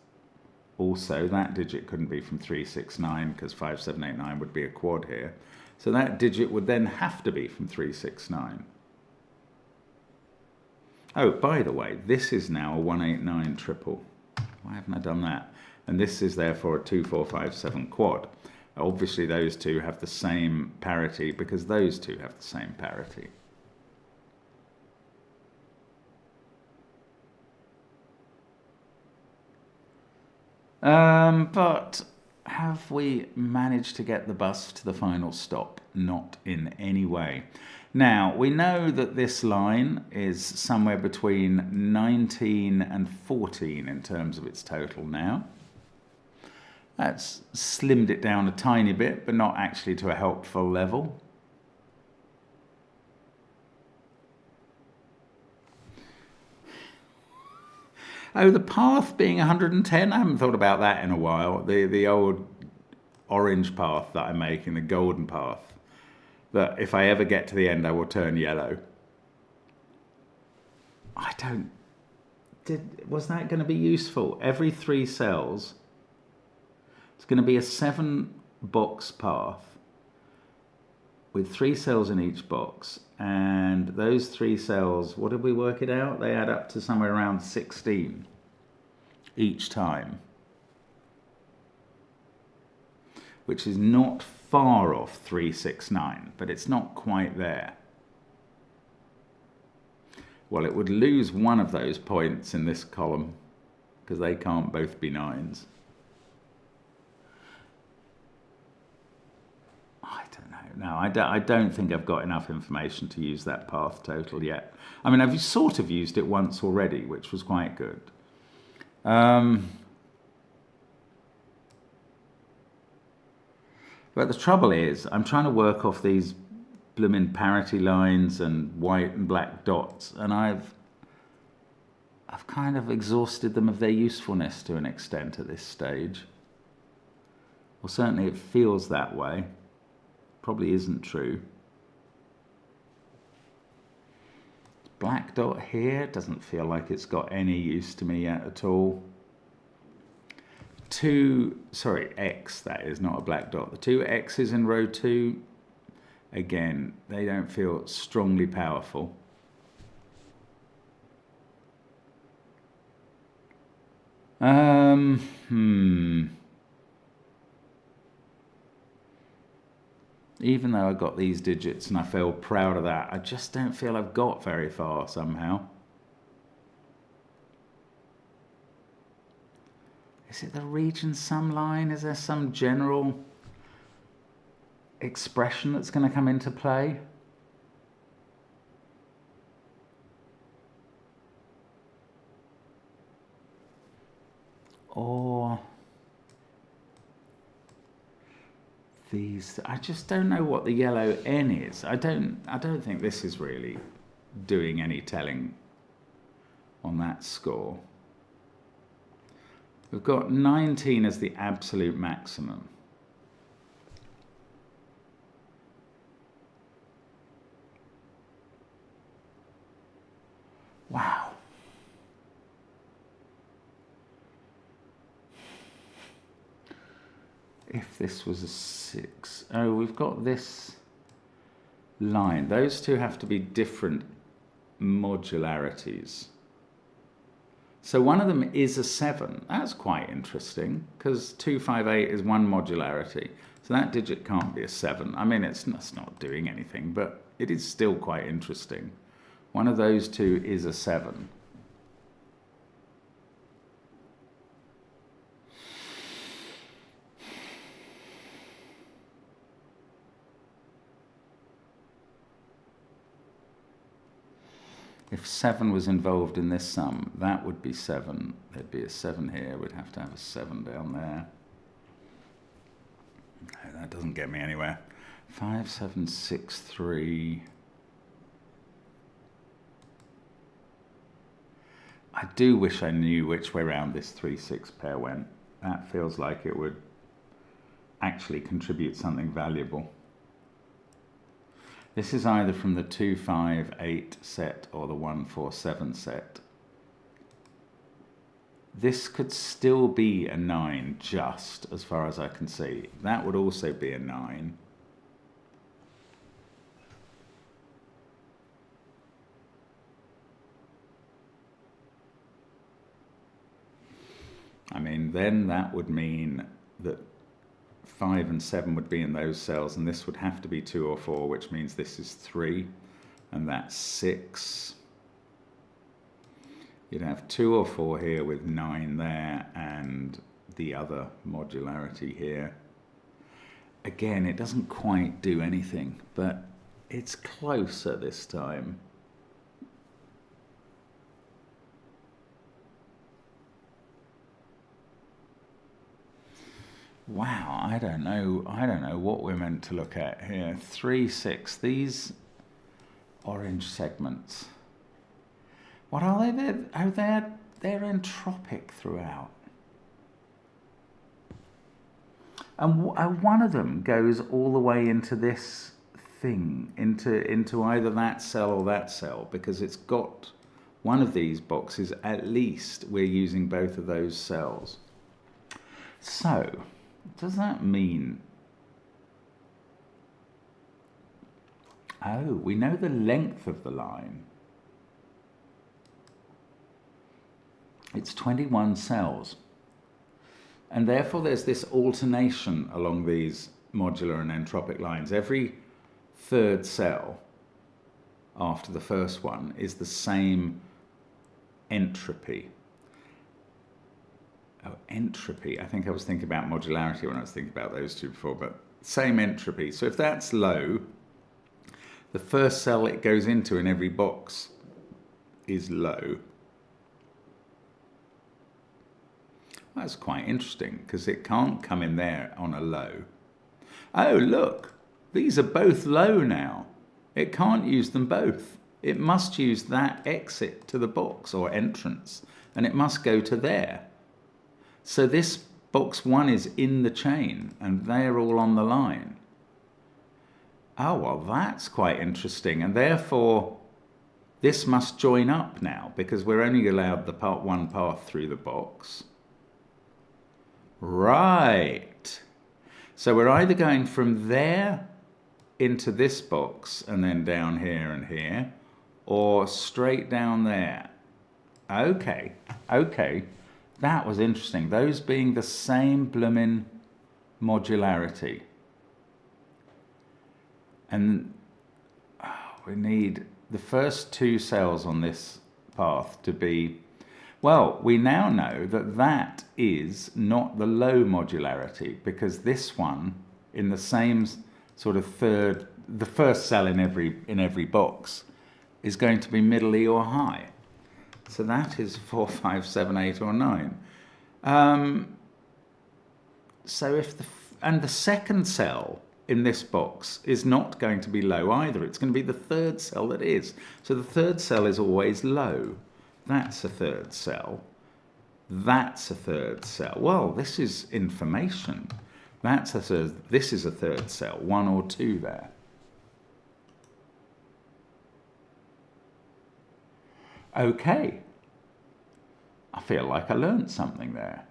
also that digit couldn't be from 369 because 5789 would be a quad here. So that digit would then have to be from 369. Oh, by the way, this is now a 189 triple. Why haven't I done that? And this is therefore a 2457 quad. Obviously those two have the same parity because those two have the same parity. But have we managed to get the bus to the final stop? Not in any way. Now, we know that this line is somewhere between 19 and 14 in terms of its total now. That's slimmed it down a tiny bit, but not actually to a helpful level. Oh, the path being 110, I haven't thought about that in a while. The old orange path that I'm making, the golden path, that if I ever get to the end, I will turn yellow. Was that going to be useful? Every 3 cells, it's going to be a 7-box path with 3 cells in each box, and those 3 cells, what did we work it out? They add up to somewhere around 16 each time, which is not far off 369, but it's not quite there. Well, it would lose one of those points in this column because they can't both be 9s. No, I don't think I've got enough information to use that path total yet. I mean, I've sort of used it once already, which was quite good. But the trouble is, I'm trying to work off these blooming parity lines and white and black dots, and I've kind of exhausted them of their usefulness to an extent at this stage. Well, certainly it feels that way. Probably isn't true. Black dot here doesn't feel like it's got any use to me yet at all. X, that is not a black dot. The 2 X's in row 2, again, they don't feel strongly powerful. Even though I got these digits and I feel proud of that, I just don't feel I've got very far somehow. Is it the region sum line? Is there some general expression that's going to come into play? Or these, I just don't know what the yellow N is. I don't think this is really doing any telling on that score. We've got 19 as the absolute maximum. Wow. If this was a 6, oh, we've got this line. Those two have to be different modularities. So one of them is a 7. That's quite interesting because 258 is one modularity. So that digit can't be a 7. I mean, it's not doing anything, but it is still quite interesting. One of those two is a 7. If 7 was involved in this sum, that would be 7. There'd be a 7 here. We'd have to have a 7 down there. No, that doesn't get me anywhere. 5, 7, 6, 3. I do wish I knew which way round this 3, 6 pair went. That feels like it would actually contribute something valuable. This is either from the 258 set or the 147 set. This could still be a 9, just as far as I can see. That would also be a 9. I mean, then that would mean that 5 and 7 would be in those cells, and this would have to be 2 or 4, which means this is 3, and that's 6. You'd have 2 or 4 here with 9 there, and the other modularity here. Again, it doesn't quite do anything, but it's closer this time. Wow, I don't know what we're meant to look at here. 3, 6, these orange segments. What are they? They're entropic throughout. And one of them goes all the way into this thing, into either that cell or that cell, because it's got one of these boxes, at least we're using both of those cells. So, does that mean... Oh, we know the length of the line. It's 21 cells. And therefore there's this alternation along these modular and entropic lines. Every third cell after the first one is the same entropy. Oh, entropy. I think I was thinking about modularity when I was thinking about those two before, but same entropy. So if that's low, the first cell it goes into in every box is low. That's quite interesting, because it can't come in there on a low. Oh, look, these are both low now. It can't use them both. It must use that exit to the box or entrance, and it must go to there. So this box 1 is in the chain, and they're all on the line. Oh, well, that's quite interesting, and therefore this must join up now, because we're only allowed the part 1 path through the box. Right. So we're either going from there into this box and then down here and here, or straight down there. Okay, okay. That was interesting. Those being the same bloomin' modularity. And we need the first 2 cells on this path to be... Well, we now know that that is not the low modularity, because this one, in the same sort of third, the first cell in every box, is going to be middle-y or high. So that is 4, 5, 7, 8, or 9. So if the second cell in this box is not going to be low either. It's going to be the third cell that is. So the third cell is always low. That's a third cell. That's a third cell. Well, this is information. This is a third cell, 1 or 2 there. Okay. I feel like I learned something there.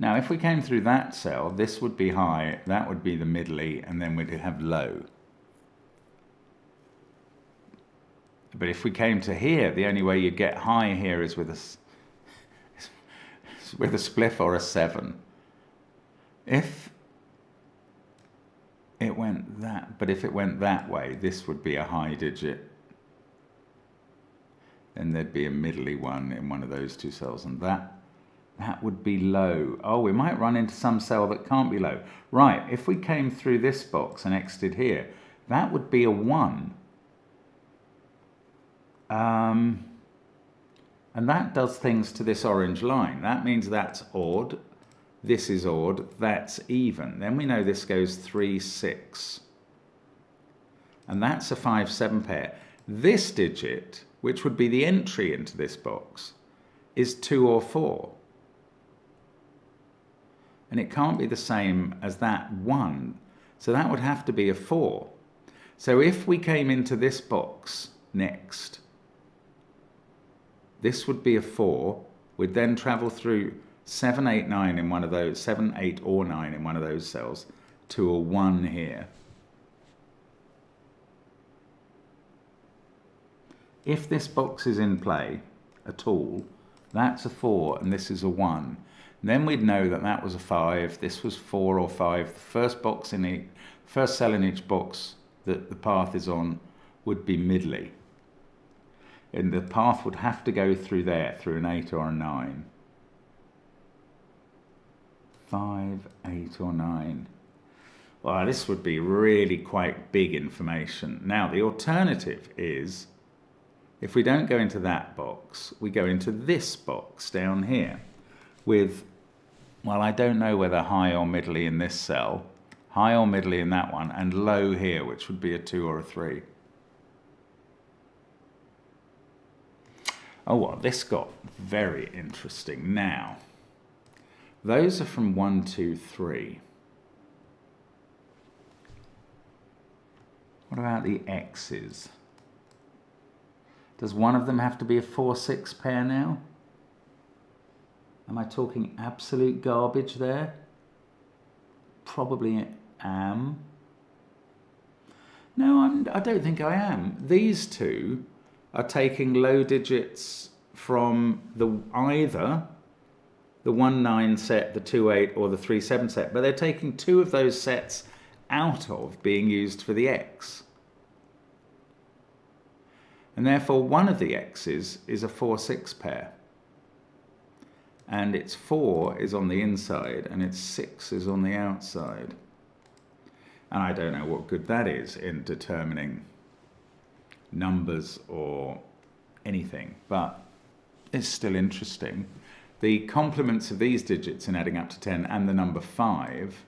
Now, if we came through that cell, this would be high, that would be the middle-y, and then we'd have low. But if we came to here, the only way you'd get high here is with a spliff or a 7. If it went that way, this would be a high digit. Then there'd be a middle-y one in one of those 2 cells, and that would be low. Oh, we might run into some cell that can't be low. Right, if we came through this box and exited here, that would be a 1. And that does things to this orange line. That means that's odd, this is odd, that's even. Then we know this goes 3, 6. And that's a 5, 7 pair. This digit, which would be the entry into this box, is 2 or 4. and it can't be the same as that 1. So that would have to be a 4. So if we came into this box next, this would be a 4. We'd then travel through 7, 8, 9 in one of those, 7, 8 or 9 in one of those cells to a 1 here. If this box is in play at all, that's a 4 and this is a 1. Then we'd know that that was a 5, this was 4 or 5. The first box in the first cell in each box that the path is on would be middly. And the path would have to go through there, through an 8 or a 9. 5, 8 or 9. Well, this would be really quite big information. Now, the alternative is, if we don't go into that box, we go into this box down here with, well, I don't know whether high or middly in this cell, high or middly in that one, and low here, which would be a 2 or a 3. Oh, well, this got very interesting. Now, those are from 1, 2, 3. What about the X's? Does one of them have to be a 4, 6 pair now? Am I talking absolute garbage there? Probably am. No, I don't think I am. These two are taking low digits from either the 1, 9 set, the 2, 8 or the 3, 7 set, but they're taking 2 of those sets out of being used for the X. And therefore one of the X's is a 4, 6 pair. And its 4 is on the inside and its 6 is on the outside. And I don't know what good that is in determining numbers or anything, but it's still interesting. The complements of these digits in adding up to 10 and the number 5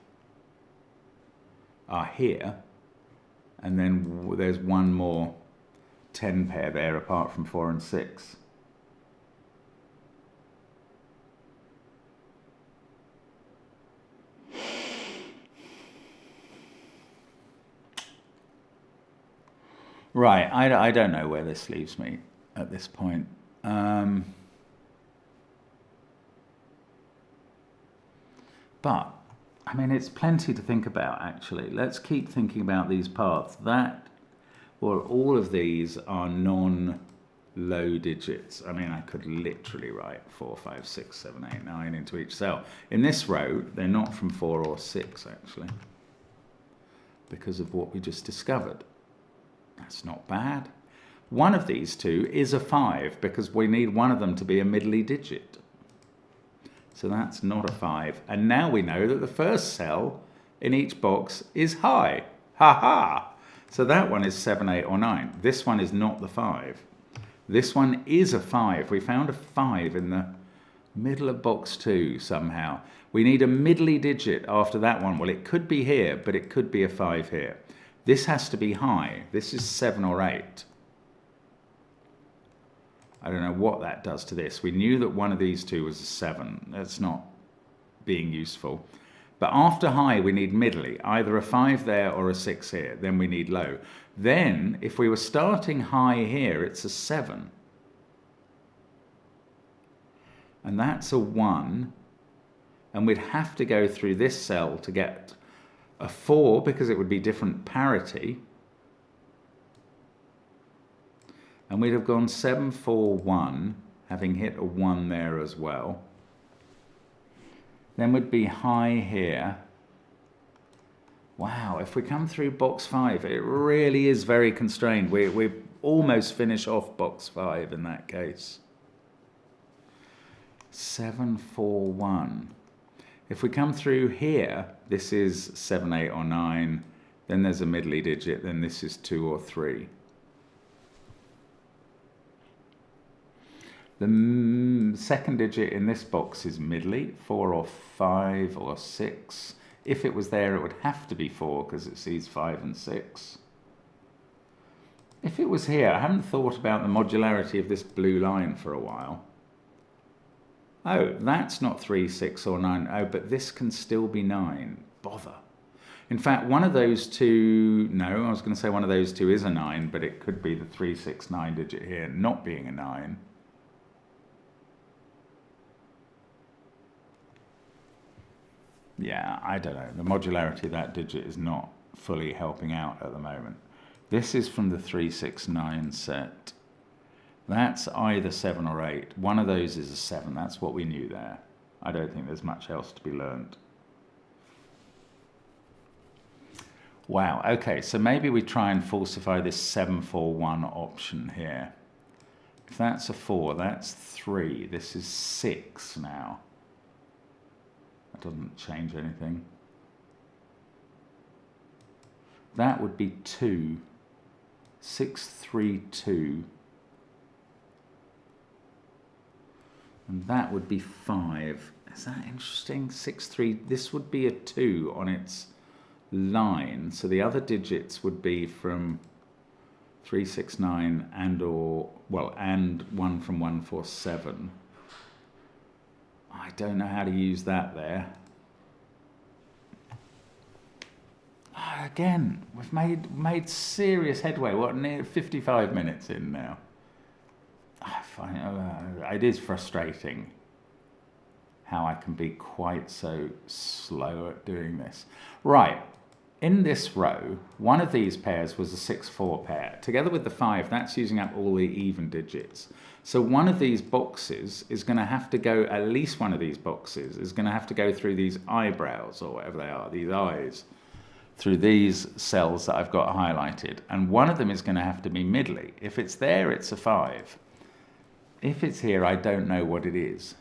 are here, and then there's one more 10 pair there apart from 4 and 6. Right, I don't know where this leaves me at this point. But, I mean, it's plenty to think about, actually. Let's keep thinking about these paths. All of these are non-low digits. I mean, I could literally write 4, 5, 6, 7, 8, 9 into each cell. In this row, they're not from 4 or 6, actually, because of what we just discovered. That's not bad. One of these two is a 5 because we need one of them to be a middly digit. So that's not a 5. And now we know that the first cell in each box is high. Ha ha! So that one is 7, 8 or 9. This one is not the 5. This one is a 5. We found a 5 in the middle of box 2 somehow. We need a middly digit after that one. Well, it could be here, but it could be a 5 here. This has to be high. This is 7 or 8. I don't know what that does to this. We knew that one of these two was a 7. That's not being useful. But after high, we need middly, either a 5 there or a 6 here. Then we need low. Then, if we were starting high here, it's a 7. And that's a 1. And we'd have to go through this cell to get a 4 because it would be different parity. And we'd have gone 7, 4, 1, having hit a 1 there as well. Then would be high here. Wow, if we come through box 5, it really is very constrained. We almost finish off box 5 in that case. 7, 4, 1. If we come through here, this is 7, 8 or 9. Then there's a middly digit. Then this is 2 or 3. The second digit in this box is middly, 4 or 5 or 6. If it was there, it would have to be 4 because it sees 5 and 6. If it was here, I haven't thought about the modularity of this blue line for a while. Oh, that's not 3, 6 or 9. Oh, but this can still be 9. Bother. In fact, one of those two, no, I was going to say one of those two is a 9, but it could be the 3, 6, 9 digit here not being a 9. Yeah, I don't know. The modularity of that digit is not fully helping out at the moment. This is from the 3, 6, 9 set. That's either 7 or 8. One of those is a 7. That's what we knew there. I don't think there's much else to be learned. Wow, okay, so maybe we try and falsify this 7, 4, 1 option here. If that's a 4, that's 3. This is 6 now. That doesn't change anything. That would be 2. 6, 3, 2. And that would be 5. Is that interesting? 6, 3. This would be a 2 on its line. So the other digits would be from 3, 6, 9 and 1 from 1, 4, 7. I don't know how to use that there. Again, we've made serious headway. What, near 55 minutes in now? I find it is frustrating how I can be quite so slow at doing this. Right, in this row, one of these pairs was a 6, 4 pair. Together with the 5, that's using up all the even digits. So one of these boxes is going to have to go, at least one of these boxes is going to have to go through these eyebrows, or whatever they are, these eyes, through these cells that I've got highlighted. And one of them is going to have to be middly. If it's there, it's a 5. If it's here, I don't know what it is.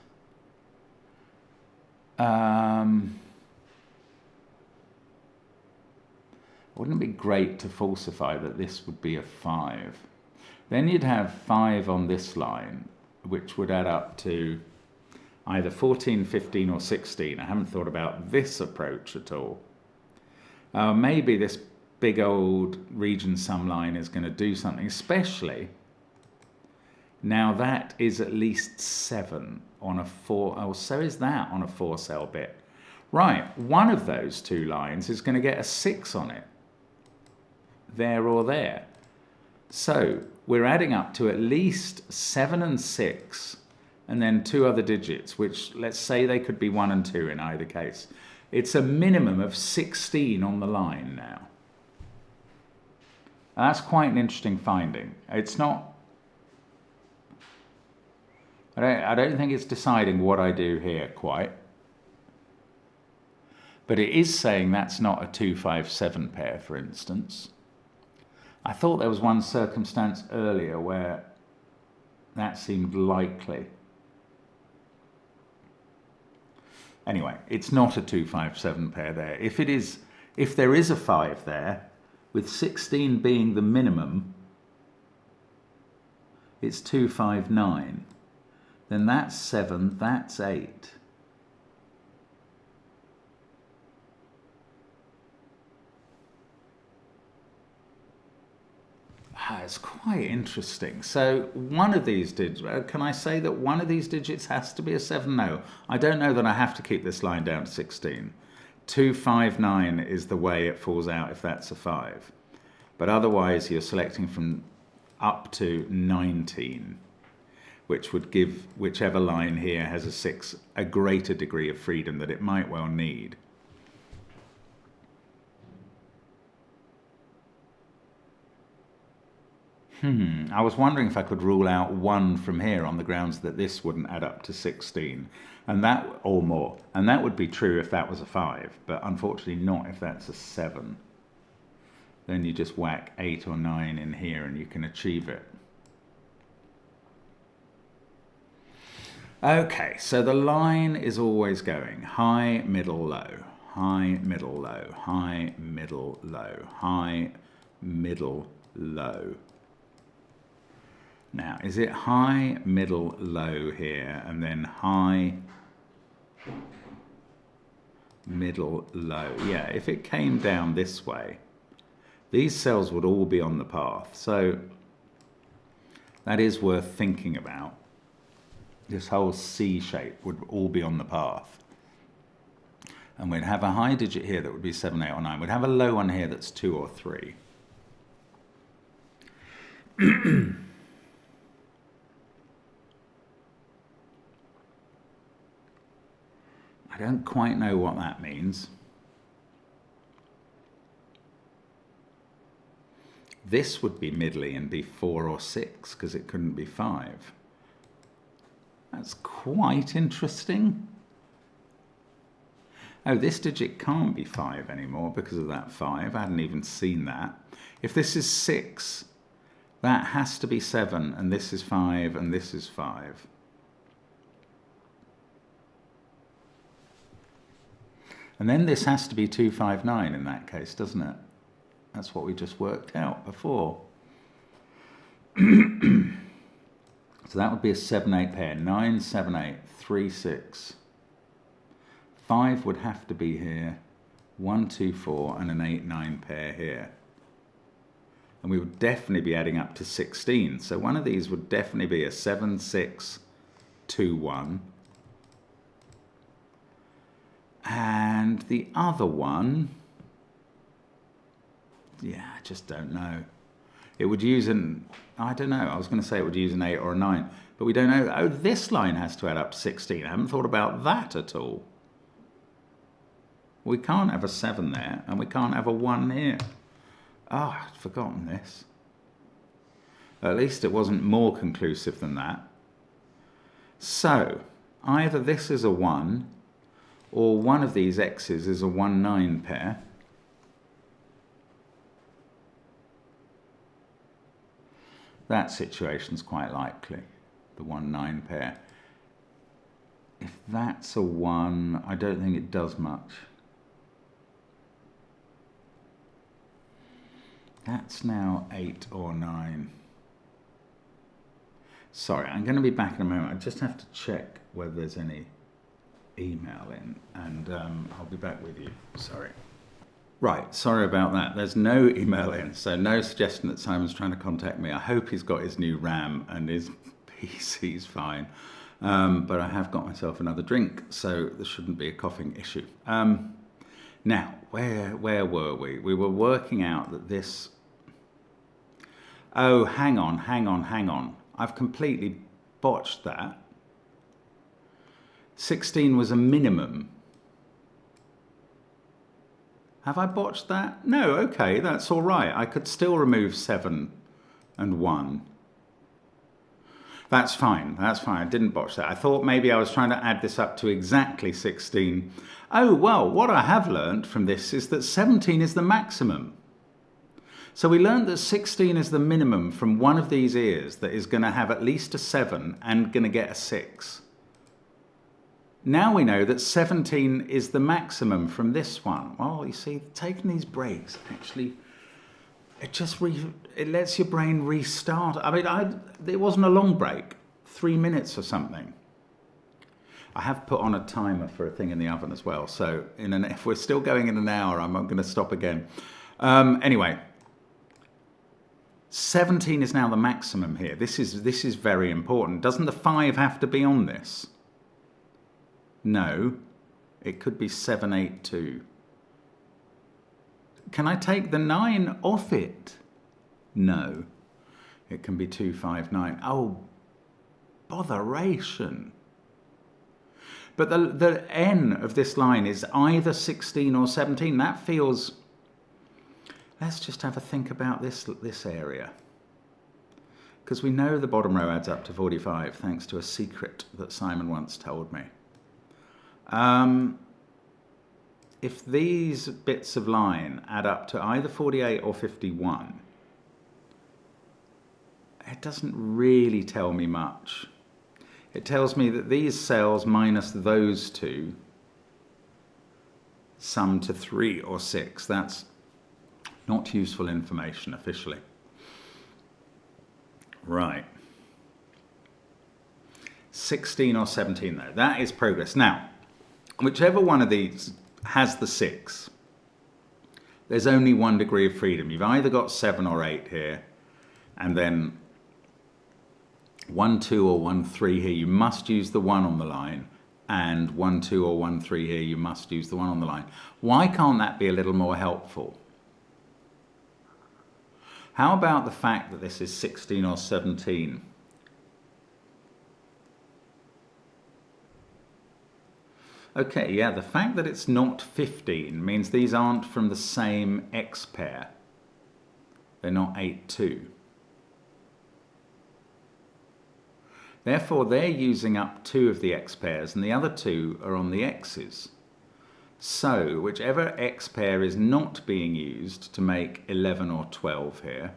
Wouldn't it be great to falsify that this would be a 5? Then you'd have 5 on this line, which would add up to either 14, 15, or 16. I haven't thought about this approach at all. Maybe this big old region sum line is going to do something, especially now that is at least 7 on a 4. Oh, so is that on a 4 cell bit. Right, one of those two lines is going to get a 6 on it. There or there. So we're adding up to at least 7 and 6, and then 2 other digits, which let's say they could be 1 and 2 in either case. It's a minimum of 16 on the line now. And that's quite an interesting finding. It's not... I don't think it's deciding what I do here quite. But it is saying that's not a 2, 5, 7 pair, for instance. I thought there was one circumstance earlier where that seemed likely. Anyway, it's not a 2, 5, 7 pair there. If there is a 5 there, with 16 being the minimum, it's 2, 5, 9. Then that's 7, that's 8. It's quite interesting. So one of these digits, can I say that one of these digits has to be a 7? No, I don't know that I have to keep this line down to 16. 2, 5, 9 is the way it falls out if that's a 5. But otherwise you're selecting from up to 19, which would give whichever line here has a 6 a greater degree of freedom that it might well need. I was wondering if I could rule out 1 from here on the grounds that this wouldn't add up to 16, and that, or more. And that would be true if that was a 5, but unfortunately not if that's a 7. Then you just whack 8 or 9 in here and you can achieve it. Okay, so the line is always going high, middle, low, high, middle, low, high, middle, low, high, middle, low. Now, is it high, middle, low here, and then high, middle, low? Yeah, if it came down this way, these cells would all be on the path. So that is worth thinking about. this whole C shape would all be on the path. And we'd have a high digit here that would be 7, 8, or 9. We'd have a low one here that's 2 or 3. I don't quite know what that means. This would be middly and be 4 or 6 because it couldn't be 5. That's quite interesting. Oh, this digit can't be 5 anymore because of that 5. I hadn't even seen that. If this is 6, that has to be 7, and this is 5, and this is 5. And then this has to be 259 in that case, doesn't it? That's what we just worked out before. So that would be a 7, 8 pair. 9, 7, 8, 3, 6. 5 would have to be here. 1, 2, 4, and an 8, 9 pair here. And we would definitely be adding up to 16. So one of these would definitely be a 7, 6, 2, 1. And the other one, yeah, I just don't know. It would use an, I don't know, I was going to say it would use an 8 or a 9, but we don't know. Oh, this line has to add up to 16. I haven't thought about that at all. We can't have a 7 there, and we can't have a 1 here. Oh, I'd forgotten this. At least it wasn't more conclusive than that. So, either this is a 1, or one of these x's is a 1, 9 pair. That situation's quite likely, the 1, 9 pair. If that's a 1, I don't think it does much. That's now 8 or 9. Sorry, I'm going to be back in a moment. I just have to check whether there's any email in, and I'll be back with you. Sorry. Right, sorry about that. There's no email in, so no suggestion that Simon's trying to contact me. I hope he's got his new RAM and his PC's fine. But I have got myself another drink, so there shouldn't be a coughing issue. Now, where were we? We were working out that this... Oh, hang on. I've completely botched that. 16 was a minimum. Have I botched that? No, okay, that's all right. I could still remove 7 and 1. That's fine. I didn't botch that. I thought maybe I was trying to add this up to exactly 16. Oh, well, what I have learned from this is that 17 is the maximum. So we learned that 16 is the minimum from one of these ears that is going to have at least a 7 and going to get a 6. Now we know that 17 is the maximum from this one. Well, you see, taking these breaks, actually, it lets your brain restart. I mean, it wasn't a long break, 3 minutes or something. I have put on a timer for a thing in the oven as well. So if we're still going in an hour, I'm not going to stop again. Anyway, 17 is now the maximum here. This is very important. Doesn't the 5 have to be on this? No, it could be 7, 8, 2. Can I take the 9 off it? No, it can be 2, 5, 9. Oh, botheration. But the n of this line is either 16 or 17. That feels... Let's just have a think about this area. Because we know the bottom row adds up to 45, thanks to a secret that Simon once told me. If these bits of line add up to either 48 or 51, it doesn't really tell me much. It tells me that these cells minus those two sum to 3 or 6. That's not useful information officially. Right. 16 or 17 though, that is progress. Now, whichever one of these has the 6, there's only one degree of freedom. You've either got 7 or 8 here, and then 1, 2 or 1, 3 here, you must use the 1 on the line, and 1, 2 or 1, 3 here, you must use the 1 on the line. Why can't that be a little more helpful? How about the fact that this is 16 or 17? Okay, yeah, the fact that it's not 15 means these aren't from the same x pair. They're not 8, 2. Therefore, they're using up 2 of the x pairs, and the other 2 are on the x's. So, whichever x pair is not being used to make 11 or 12 here,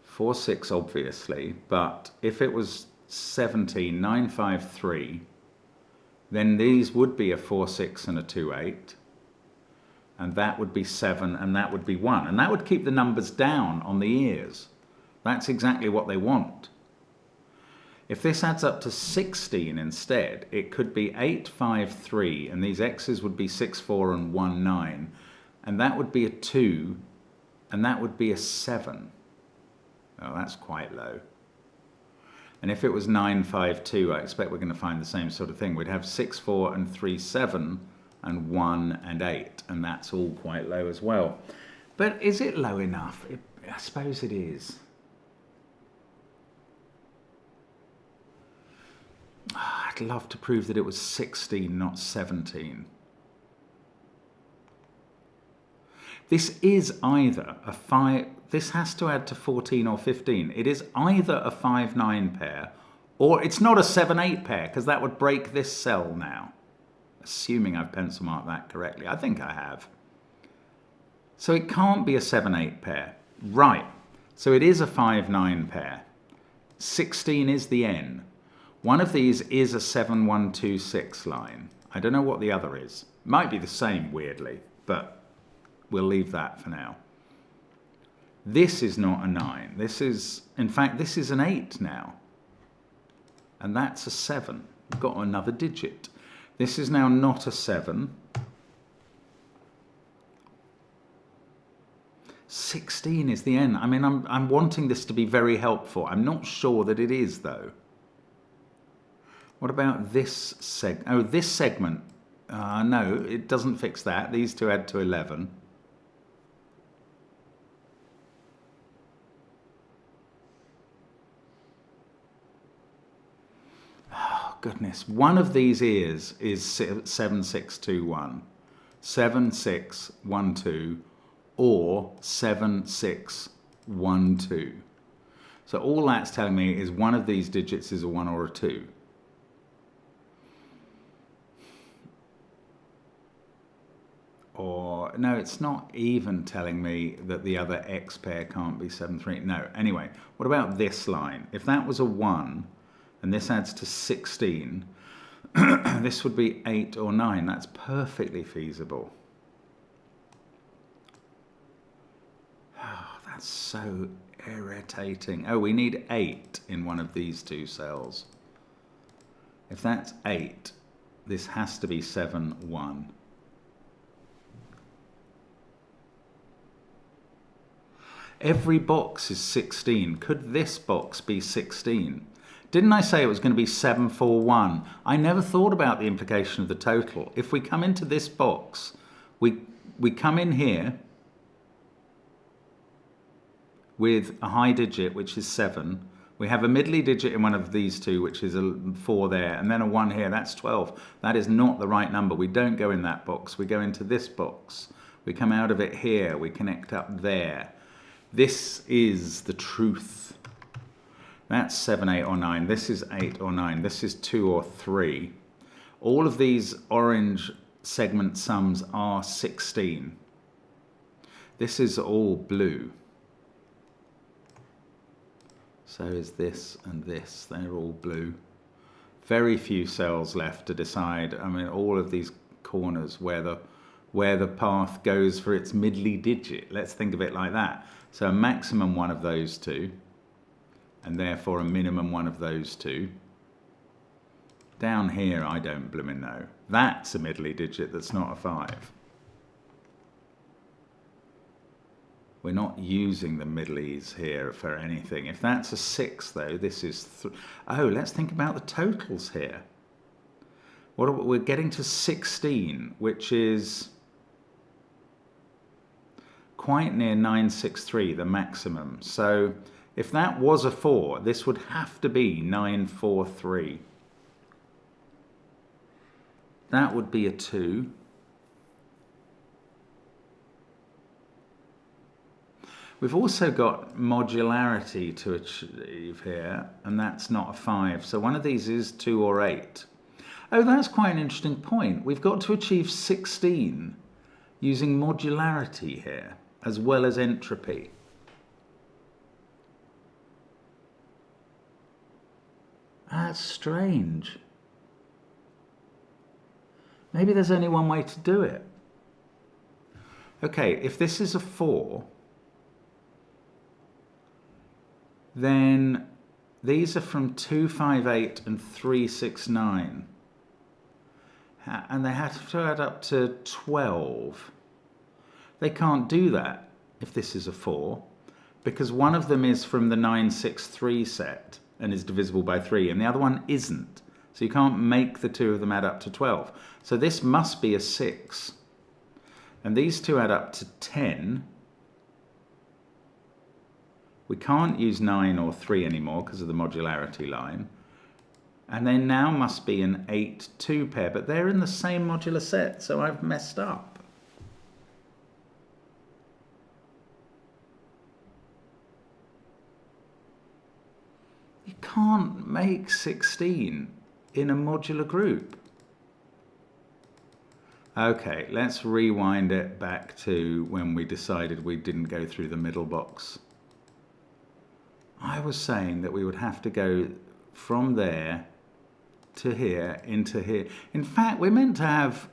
4, 6 obviously, but if it was 17, 9, 5, 3, then these would be a 4, 6 and a 2, 8. And that would be 7 and that would be 1. And that would keep the numbers down on the ears. That's exactly what they want. If this adds up to 16 instead, it could be 8, 5, 3, and these x's would be 6, 4 and 1, 9. And that would be a 2, and that would be a 7. Oh, that's quite low. And if it was 9, 5, 2, I expect we're going to find the same sort of thing. We'd have 6, 4 and 3, 7, and 1 and 8, and that's all quite low as well. But is it low enough? I suppose it is. I'd love to prove that it was 16, not 17. This is either a 5, this has to add to 14 or 15. It is either a 5, 9 pair, or it's not a 7, 8 pair, because that would break this cell now. Assuming I've pencil marked that correctly. I think I have. So it can't be a 7, 8 pair. Right. So it is a 5, 9 pair. 16 is the n. One of these is a 7, 1, 2, 6 line. I don't know what the other is. Might be the same, weirdly, but we'll leave that for now. This is not a 9. This is, in fact, this is an 8 now. And that's a 7. We've got another digit. This is now not a 7. 16 is the n. I mean, I'm wanting this to be very helpful. I'm not sure that it is, though. What about this this segment? No, it doesn't fix that. These two add to 11. Oh, goodness. One of these ears is 7, 6, 2, 1. 7, 6, 1, 2. Or 7, 6, 1, 2. So all that's telling me is one of these digits is a 1 or a 2. Or, no, it's not even telling me that the other x pair can't be 7, 3. No, anyway, what about this line? If that was a 1, and this adds to 16, this would be 8 or 9. That's perfectly feasible. Oh, that's so irritating. Oh, we need 8 in one of these two cells. If that's 8, this has to be 7, 1. Every box is 16. Could this box be 16? Didn't I say it was going to be 7, 4, 1? I never thought about the implication of the total. If we come into this box, we come in here with a high digit, which is 7. We have a middly digit in one of these two, which is a 4 there, and then a 1 here. That's 12. That is not the right number. We don't go in that box. We go into this box. We come out of it here. We connect up there. This is the truth. That's 7, 8 or 9. This is 8 or 9. This is 2 or 3. All of these orange segment sums are 16. This is all blue. So is this and this. They're all blue. Very few cells left to decide. I mean, all of these corners where the path goes for its middly digit. Let's think of it like that. So a maximum one of those two, and therefore a minimum one of those two. Down here, I don't bloomin' know. That's a middly digit that's not a 5. We're not using the middle e's here for anything. If that's a 6, though, this is... Oh, let's think about the totals here. We're getting to 16, which is quite near 963, the maximum. So if that was a 4, this would have to be 943. That would be a 2. We've also got modularity to achieve here, and that's not a 5. So one of these is 2 or 8. Oh, that's quite an interesting point. We've got to achieve 16 using modularity here, as well as entropy. That's strange. Maybe there's only one way to do it. Okay, if this is a 4, then these are from 258 and 369. And they have to add up to 12. They can't do that if this is a 4, because one of them is from the 963 set and is divisible by 3, and the other one isn't. So you can't make the two of them add up to 12. So this must be a 6. And these two add up to 10. We can't use 9 or 3 anymore because of the modularity line. And they now must be an 8-2 pair, but they're in the same modular set, so I've messed up. You can't make 16 in a modular group. Okay, let's rewind it back to when we decided we didn't go through the middle box. I was saying that we would have to go from there to here, into here. In fact, we're meant to have...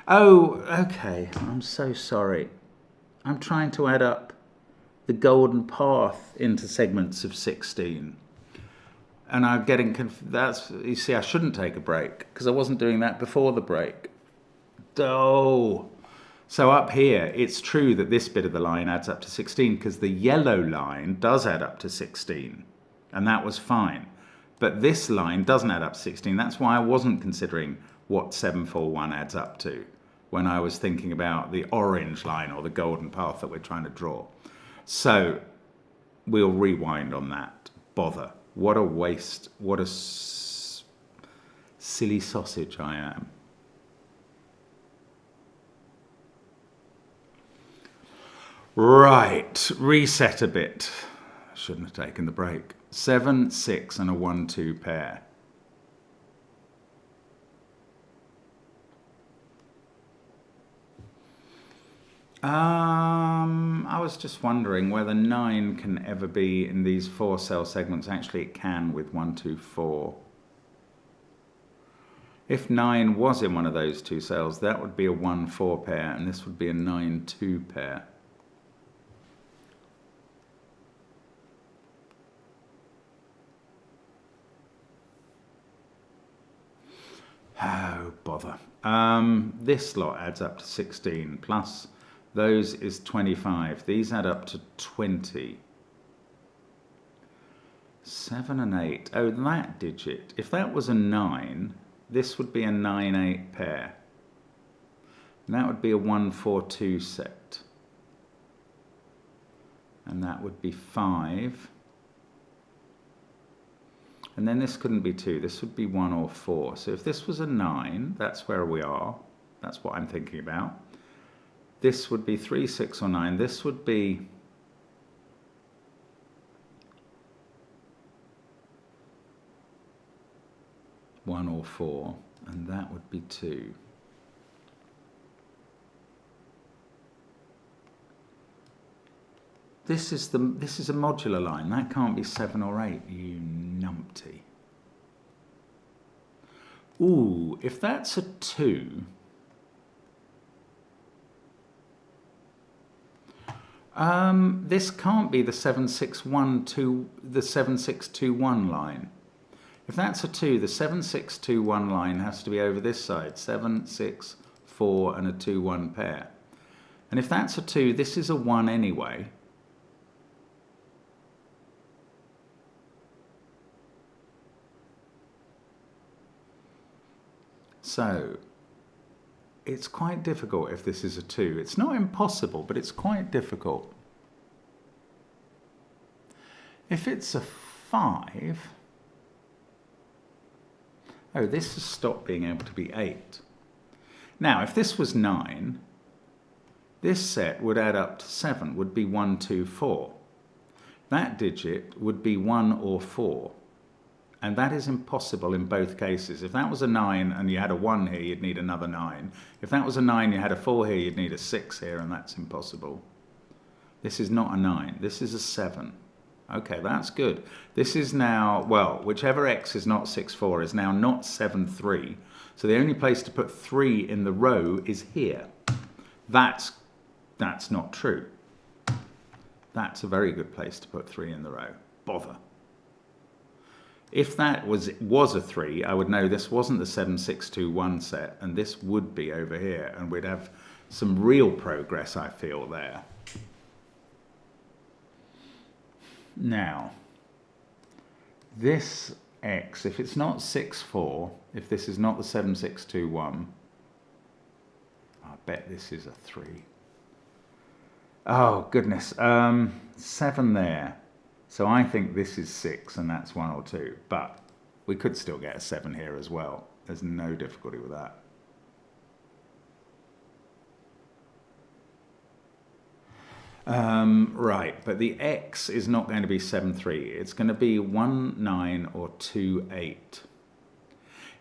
Oh, okay, I'm so sorry. I'm trying to add up the golden path into segments of 16. And I'm getting that's, you see, I shouldn't take a break because I wasn't doing that before the break. Oh. So up here, it's true that this bit of the line adds up to 16 because the yellow line does add up to 16. And that was fine. But this line doesn't add up to 16. That's why I wasn't considering what 741 adds up to when I was thinking about the orange line or the golden path that we're trying to draw. So we'll rewind on that. Bother. What a waste. What a silly sausage I am. Right. Reset a bit. Shouldn't have taken the break. 7, 6 and a 1, 2 pair. I was just wondering whether 9 can ever be in these 4 cell segments. Actually, it can with 1, 2, 4. If 9 was in one of those 2 cells, that would be a 1, 4 pair, and this would be a 9, 2 pair. Oh, bother. This lot adds up to 16, plus those is 25. These add up to 20. 7 and 8. Oh, that digit. If that was a 9, this would be a 9, 8 pair. And that would be a 1, 4, 2 set. And that would be 5. And then this couldn't be 2, this would be 1 or 4. So if this was a 9, that's where we are. That's what I'm thinking about. This would be 3, 6 or 9. This would be... one or 4, and that would be 2. This is a modular line. That can't be 7 or 8, you numpty. Ooh, if that's a 2, this can't be the 7621 line. If that's a 2, the 7621 line has to be over this side. 7, 6, 4, and a 2, 1 pair. And if that's a 2, this is a 1 anyway. So it's quite difficult if this is a 2. It's not impossible, but it's quite difficult. If it's a 5, oh, this has stopped being able to be 8. Now, if this was 9, this set would add up to 7, would be 1, 2, 4. That digit would be 1 or 4. And that is impossible in both cases. If that was a 9 and you had a 1 here, you'd need another 9. If that was a 9, you had a 4 here, you'd need a 6 here, and that's impossible. This is not a 9. This is a 7. Okay, that's good. This is now, well, whichever x is not 6, 4 is now not 7, 3. So the only place to put 3 in the row is here. That's not true. That's a very good place to put 3 in the row. Bother. If that was a 3, I would know this wasn't the 7, 6, 2, 1 set, and this would be over here, and we'd have some real progress, I feel, there. Now, this x, if it's not 6, 4, if this is not the 7, 6, 2, 1, I bet this is a 3. Oh, goodness. 7 there. So I think this is 6 and that's 1 or 2. But we could still get a 7 here as well. There's no difficulty with that. Right, but the x is not going to be 7, 3. It's going to be 1, 9 or 2, 8.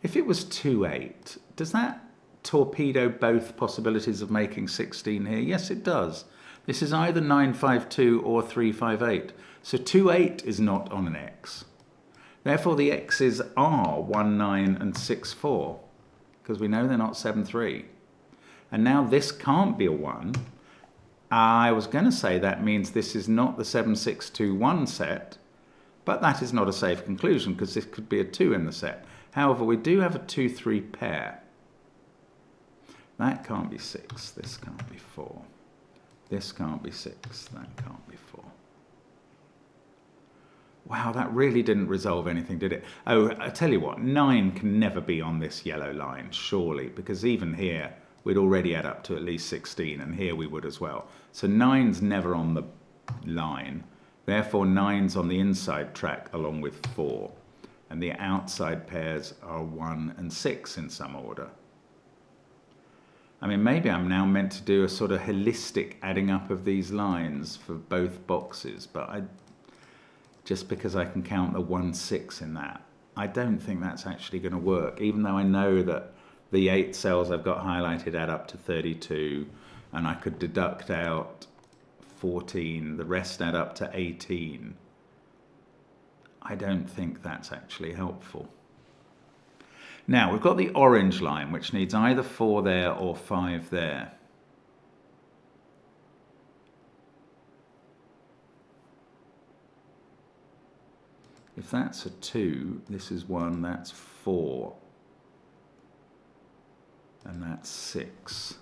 If it was 2, 8, does that torpedo both possibilities of making 16 here? Yes, it does. This is either 9, 5, 2 or 3, 5, 8. So 2, 8 is not on an x. Therefore, the x's are 1, 9 and 6, 4, because we know they're not 7, 3. And now this can't be a 1. I was going to say that means this is not the 7, 6, 2, 1 set, but that is not a safe conclusion because this could be a 2 in the set. However, we do have a 2, 3 pair. That can't be 6. This can't be 4. This can't be 6. That can't be 4. Wow, that really didn't resolve anything, did it? Oh, I tell you what, 9 can never be on this yellow line, surely, because even here, we'd already add up to at least 16, and here we would as well. So 9's never on the line. Therefore, 9's on the inside track along with 4. And the outside pairs are 1 and 6 in some order. I mean, maybe I'm now meant to do a sort of holistic adding up of these lines for both boxes, but just because I can count the 1, 6 in that, I don't think that's actually going to work, even though I know that the 8 cells I've got highlighted add up to 32, and I could deduct out 14, the rest add up to 18. I don't think that's actually helpful. Now, we've got the orange line, which needs either 4 there or 5 there. If that's a 2, this is 1, that's 4. And that's 6.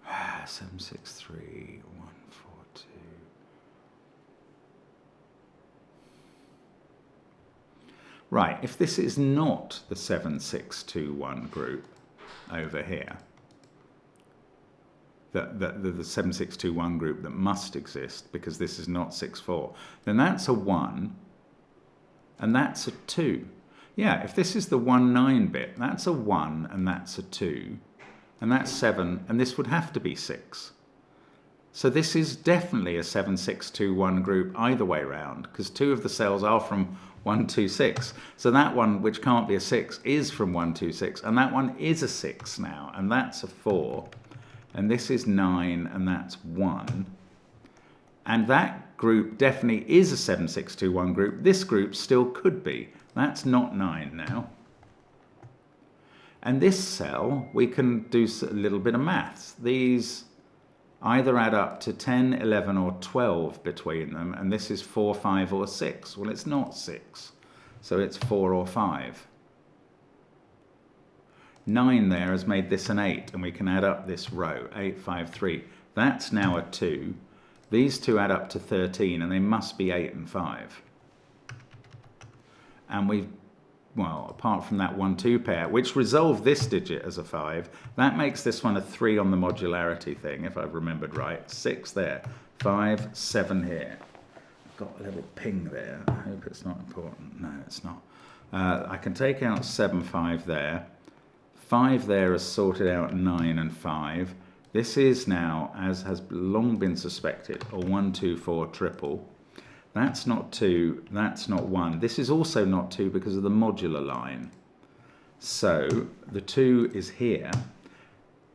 Ah, 7, 6, 3, 1, 4, 2. Right, if this is not the 7, 6, 2, 1 group over here, the 7, 6, 2, 1 group that must exist because this is not 6, 4, then that's a 1 and that's a 2. Yeah, if this is the 1, 9 bit, that's a 1 and that's a 2 and that's 7 and this would have to be 6. So this is definitely a 7, 6, 2, 1 group either way round because 2 of the cells are from 1, 2, 6. So that one, which can't be a 6, is from 1, 2, 6 and that one is a 6 now and that's a 4. And this is 9, and that's 1. And that group definitely is a 7, 6, 2, 1 group. This group still could be. That's not 9 now. And this cell, we can do a little bit of maths. These either add up to 10, 11, or 12 between them, and this is 4, 5, or 6. Well, it's not 6, so it's 4 or 5. 9 there has made this an 8, and we can add up this row, 8, 5, 3. That's now a 2. These two add up to 13, and they must be 8 and 5. And we've, well, apart from that 1, 2 pair, which resolved this digit as a 5, that makes this one a 3 on the modularity thing, if I've remembered right. 6 there, 5, 7 here. I've got a little ping there. I hope it's not important. No, it's not. I can take out 7, 5 there. 5 there has sorted out 9 and 5. This is now, as has long been suspected, a 1, 2, 4 triple. That's not 2, that's not 1. This is also not 2 because of the modular line. So the 2 is here,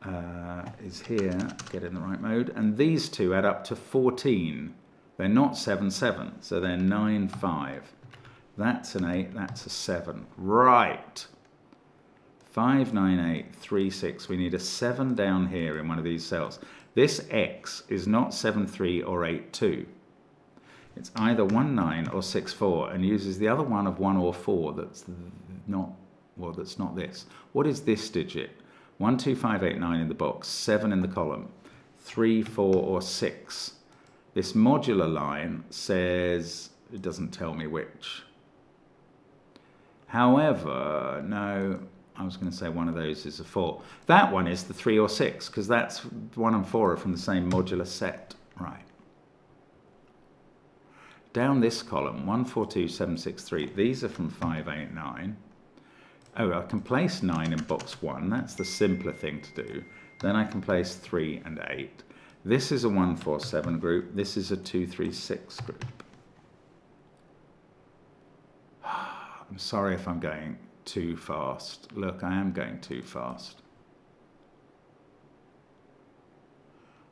get in the right mode, and these two add up to 14. They're not 7, 7, so they're 9, 5. That's an 8, that's a 7. Right. 5, 9, 8, 3, 6. We need a 7 down here in one of these cells. This X is not 7, 3 or 8, 2. It's either 1, 9 or 6, 4, and uses the other one of 1 or 4 that's not, well, that's not this. What is this digit? 1, 2, 5, 8, 9 in the box, 7 in the column, 3, 4 or 6. This modular line says, it doesn't tell me which. However, no, I was going to say one of those is a 4. That one is the 3 or 6, because that's 1 and 4 are from the same modular set. Right. Down this column, 1, 4, 2, 7, 6, 3. These are from 5, 8, 9. Oh, I can place 9 in box 1. That's the simpler thing to do. Then I can place 3 and 8. This is a 1, 4, 7 group. This is a 2, 3, 6 group. I'm sorry if I'm going too fast. Look, I am going too fast.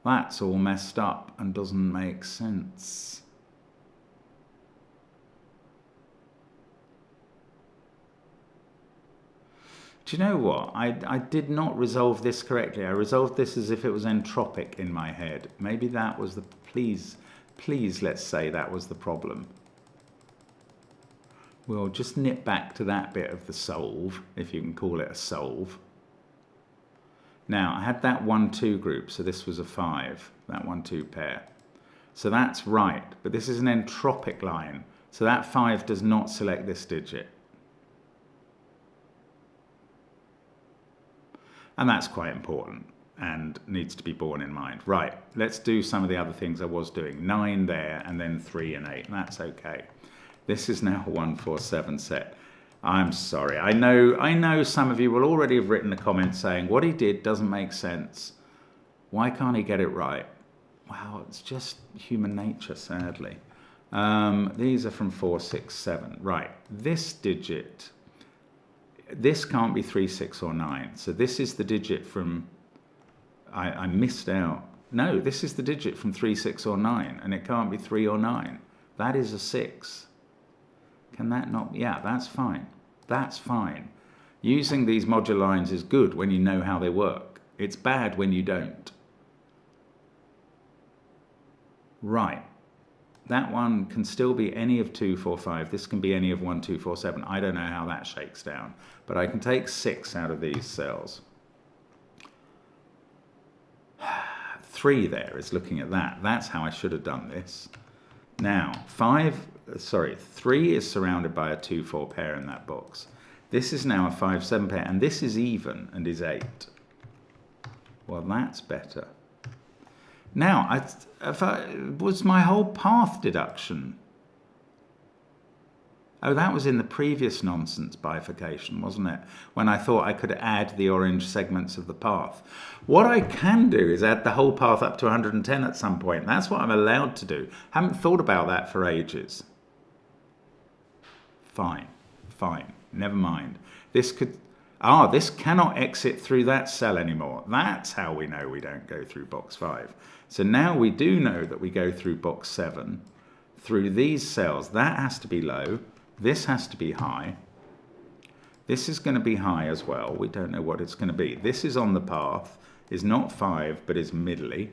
That's all messed up and doesn't make sense. Do you know what? I did not resolve this correctly. I resolved this as if it was entropic in my head. Maybe that was the, please, let's say that was the problem. We'll just nip back to that bit of the solve, if you can call it a solve. Now, I had that 1, 2 group, so this was a 5, that 1, 2 pair. So that's right, but this is an entropic line, so that 5 does not select this digit. And that's quite important and needs to be borne in mind. Right, let's do some of the other things I was doing. 9 there, and then 3 and 8, that's okay. This is now a 1, 4, 7 set. I'm sorry. I know some of you will already have written a comment saying, what he did doesn't make sense. Why can't he get it right? Wow, it's just human nature, sadly. These are from 4, 6, 7. Right, this digit, this can't be 3, 6, or 9. So this is the digit from, I missed out. No, this is the digit from 3, 6, or 9, and it can't be 3 or 9. That is a 6. Can that not? Yeah, that's fine. That's fine. Using these modular lines is good when you know how they work. It's bad when you don't. Right. That one can still be any of 2, 4, 5. This can be any of 1, 2, 4, 7. I don't know how that shakes down. But I can take 6 out of these cells. 3 there is looking at that. That's how I should have done this. Now, 3 is surrounded by a 2, 4 pair in that box. This is now a 5, 7 pair, and this is even and is 8. Well, that's better. Now, was my whole path deduction? Oh, that was in the previous nonsense bifurcation, wasn't it? When I thought I could add the orange segments of the path. What I can do is add the whole path up to 110 at some point. That's what I'm allowed to do. Haven't thought about that for ages. Fine, never mind. This cannot exit through that cell anymore. That's how we know we don't go through box 5. So now we do know that we go through box 7, through these cells. That has to be low. This has to be high. This is going to be high as well. We don't know what it's going to be. This is on the path, is not 5, but is middly.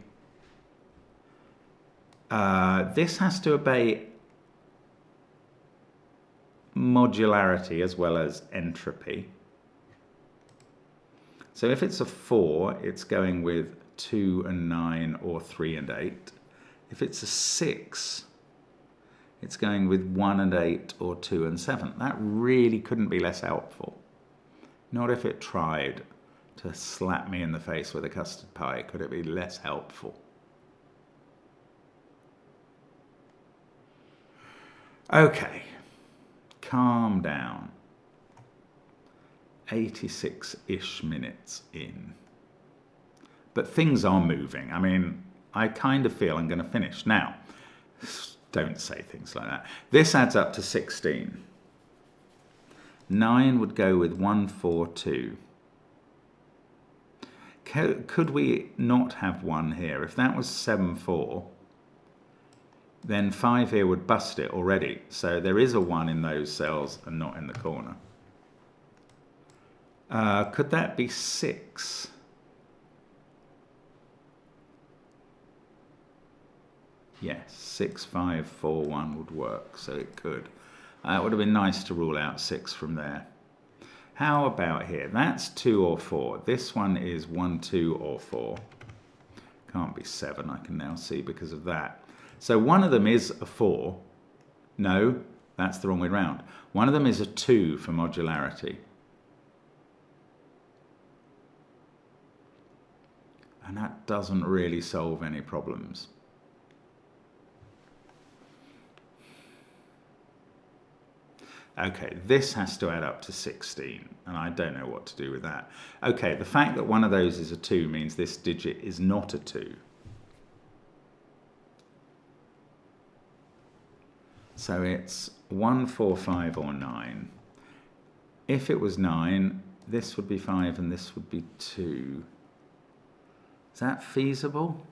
This has to obey modularity as well as entropy. So if it's a 4, it's going with 2 and 9 or 3 and 8. If it's a 6, it's going with 1 and 8 or 2 and 7. That really couldn't be less helpful. Not if it tried to slap me in the face with a custard pie. Could it be less helpful? Okay, calm down. 86-ish minutes in. But things are moving. I mean, I kind of feel I'm going to finish. Now, don't say things like that. This adds up to 16. 9 would go with 1, 4, 2. Could we not have 1 here? If that was 7, 4, then 5 here would bust it already. So there is a 1 in those cells and not in the corner. Could that be 6? Yes, 6, 5, 4, 1 would work, so it could. It would have been nice to rule out 6 from there. How about here? That's 2 or 4. This one is 1, 2 or 4. Can't be 7, I can now see because of that. So one of them is a 4. No, that's the wrong way round. One of them is a 2 for modularity. And that doesn't really solve any problems. Okay, this has to add up to 16, and I don't know what to do with that. Okay, the fact that one of those is a 2 means this digit is not a 2. So it's 1, 4, 5 or 9. If it was 9, this would be 5 and this would be 2. Is that feasible?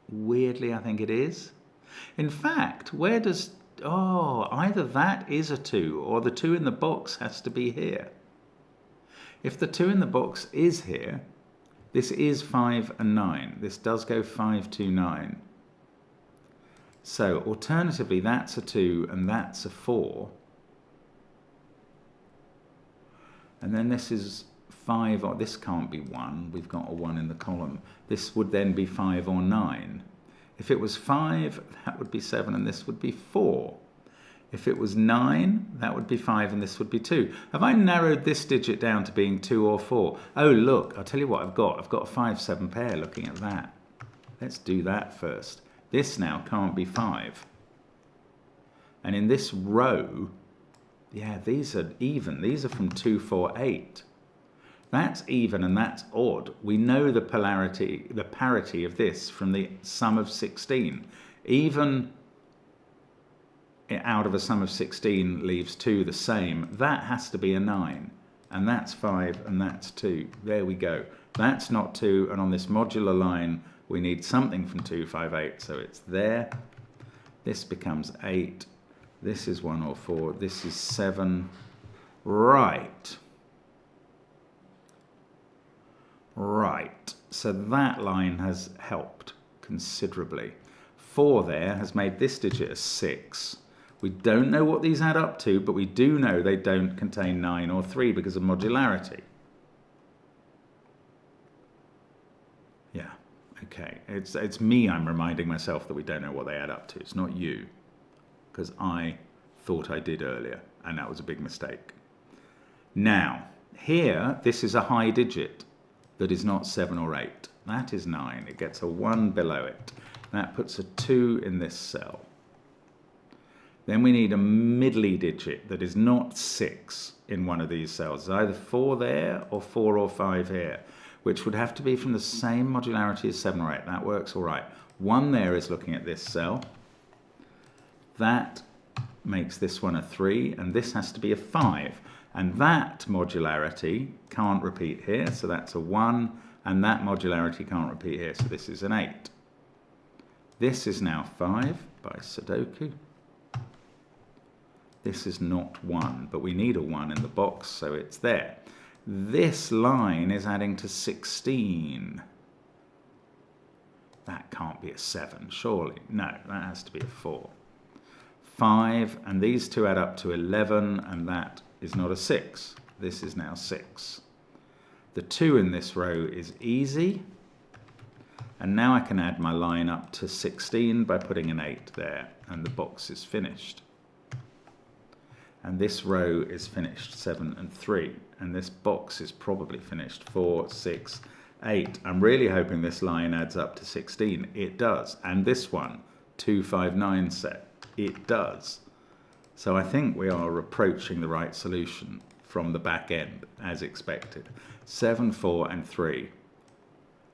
Weirdly, I think it is. In fact, where does... Oh, either that is a 2 or the 2 in the box has to be here. If the 2 in the box is here, this is 5 and 9. This does go 5, 2, 9. So alternatively, that's a 2 and that's a 4. And then this is 5, or this can't be 1. We've got a 1 in the column. This would then be 5 or 9. If it was 5, that would be 7 and this would be 4. If it was 9, that would be 5 and this would be 2. Have I narrowed this digit down to being 2 or 4? Oh, look, I'll tell you what I've got. I've got a 5, 7 pair looking at that. Let's do that first. This now can't be 5. And in this row, yeah, these are even. These are from 2, 4, 8. That's even and that's odd. We know the polarity, the parity of this from the sum of 16. Even out of a sum of 16 leaves 2 the same. That has to be a 9. And that's 5 and that's 2. There we go. That's not 2. And on this modular line, we need something from 2, 5, 8. So it's there. This becomes 8. This is 1 or 4. This is 7. Right. Right, so that line has helped considerably. 4 there has made this digit a 6. We don't know what these add up to, but we do know they don't contain 9 or 3 because of modularity. Yeah, okay. It's me I'm reminding myself that we don't know what they add up to. It's not you, because I thought I did earlier, and that was a big mistake. Now, here, this is a high digit that is not 7 or 8. That is 9. It gets a 1 below it. That puts a 2 in this cell. Then we need a middly digit that is not 6 in one of these cells. It's either 4 there or 4 or 5 here, which would have to be from the same modularity as 7 or 8. That works all right. 1 there is looking at this cell. That makes this one a 3, and this has to be a 5. And that modularity can't repeat here, so that's a 1, and that modularity can't repeat here, so this is an 8. This is now 5 by Sudoku. This is not 1, but we need a 1 in the box, so it's there. This line is adding to 16. That can't be a 7, surely. No, that has to be a 4. 5, and these two add up to 11, and that is not a 6. This is now 6. The 2 in this row is easy. And now I can add my line up to 16 by putting an 8 there, and the box is finished. And this row is finished 7 and 3, and this box is probably finished 4, 6, 8. I'm really hoping this line adds up to 16. It does. And this one, 2, 5, 9 set, it does. So I think we are approaching the right solution from the back end, as expected. 7, 4, and 3.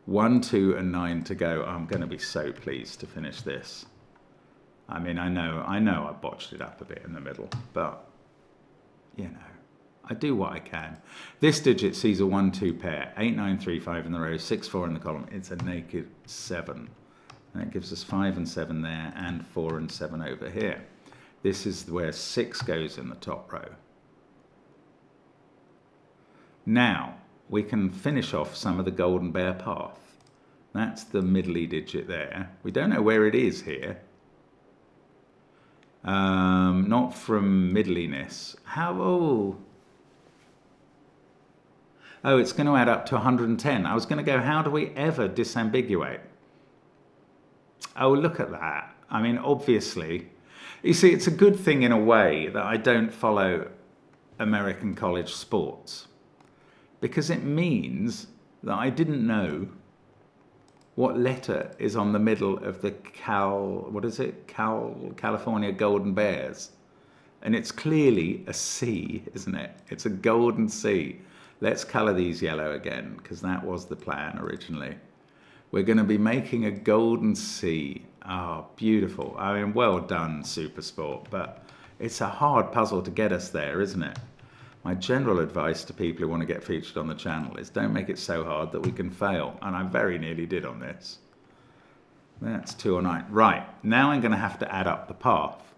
1, 2, and 9 to go. I'm going to be so pleased to finish this. I mean, I know I botched it up a bit in the middle, but, you know, I do what I can. This digit sees a 1, 2 pair, 8, 9, 3, 5 in the row, 6, 4 in the column. It's a naked 7. And it gives us 5 and 7 there, and 4 and 7 over here. This is where 6 goes in the top row. Now, we can finish off some of the golden bear path. That's the middly digit there. We don't know where it is here. Not from middliness. Oh, it's going to add up to 110. I was going to go, how do we ever disambiguate? Oh, look at that. I mean, obviously, you see, it's a good thing in a way that I don't follow American college sports, because it means that I didn't know what letter is on the middle of the California Golden Bears. And it's clearly a C, isn't it? It's a golden C. Let's colour these yellow again, because that was the plan originally. We're going to be making a golden C. Oh, beautiful. I mean, well done, Supersport. But it's a hard puzzle to get us there, isn't it? My general advice to people who want to get featured on the channel is don't make it so hard that we can fail. And I very nearly did on this. That's 2 or 9. Right, now I'm going to have to add up the path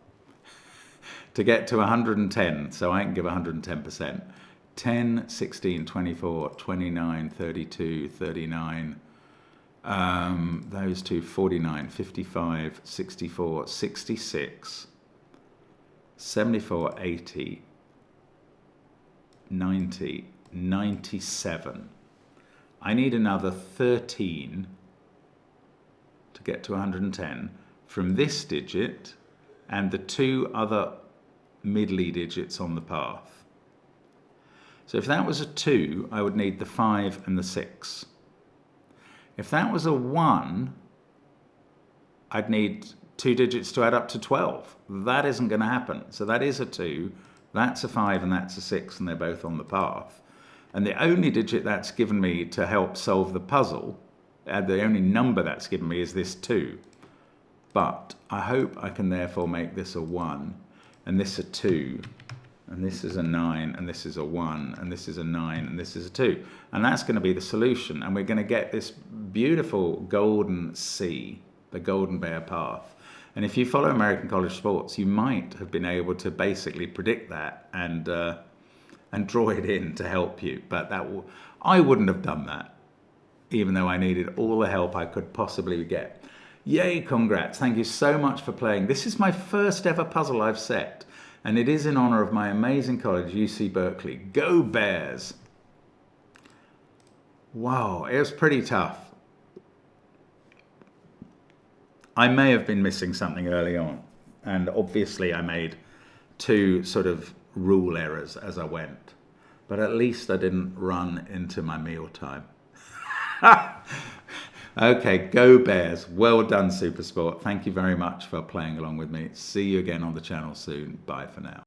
to get to 110, so I can give 110%. 10, 16, 24, 29, 32, 39, those two, 49, 55, 64, 66, 74, 80, 90, 97. I need another 13 to get to 110 from this digit and the 2 other middly digits on the path. So if that was a 2, I would need the 5 and the 6. If that was a 1, I'd need 2 digits to add up to 12. That isn't going to happen. So that is a 2, that's a 5, and that's a 6, and they're both on the path. And the only digit that's given me to help solve the puzzle, the only number that's given me is this 2. But I hope I can therefore make this a 1, and this a 2, and this is a 9, and this is a 1, and this is a 9, and this is a 2. And that's going to be the solution, and we're going to get this beautiful golden C, the golden bear path. And if you follow American college sports, you might have been able to basically predict that and draw it in to help you. But I wouldn't have done that, even though I needed all the help I could possibly get. Yay, congrats. Thank you so much for playing. This is my first ever puzzle I've set, and it is in honor of my amazing college, UC Berkeley. Go Bears! Wow, it was pretty tough. I may have been missing something early on, and obviously I made 2 sort of rule errors as I went, but at least I didn't run into my meal time. Okay, go Bears. Well done, Supersport. Thank you very much for playing along with me. See you again on the channel soon. Bye for now.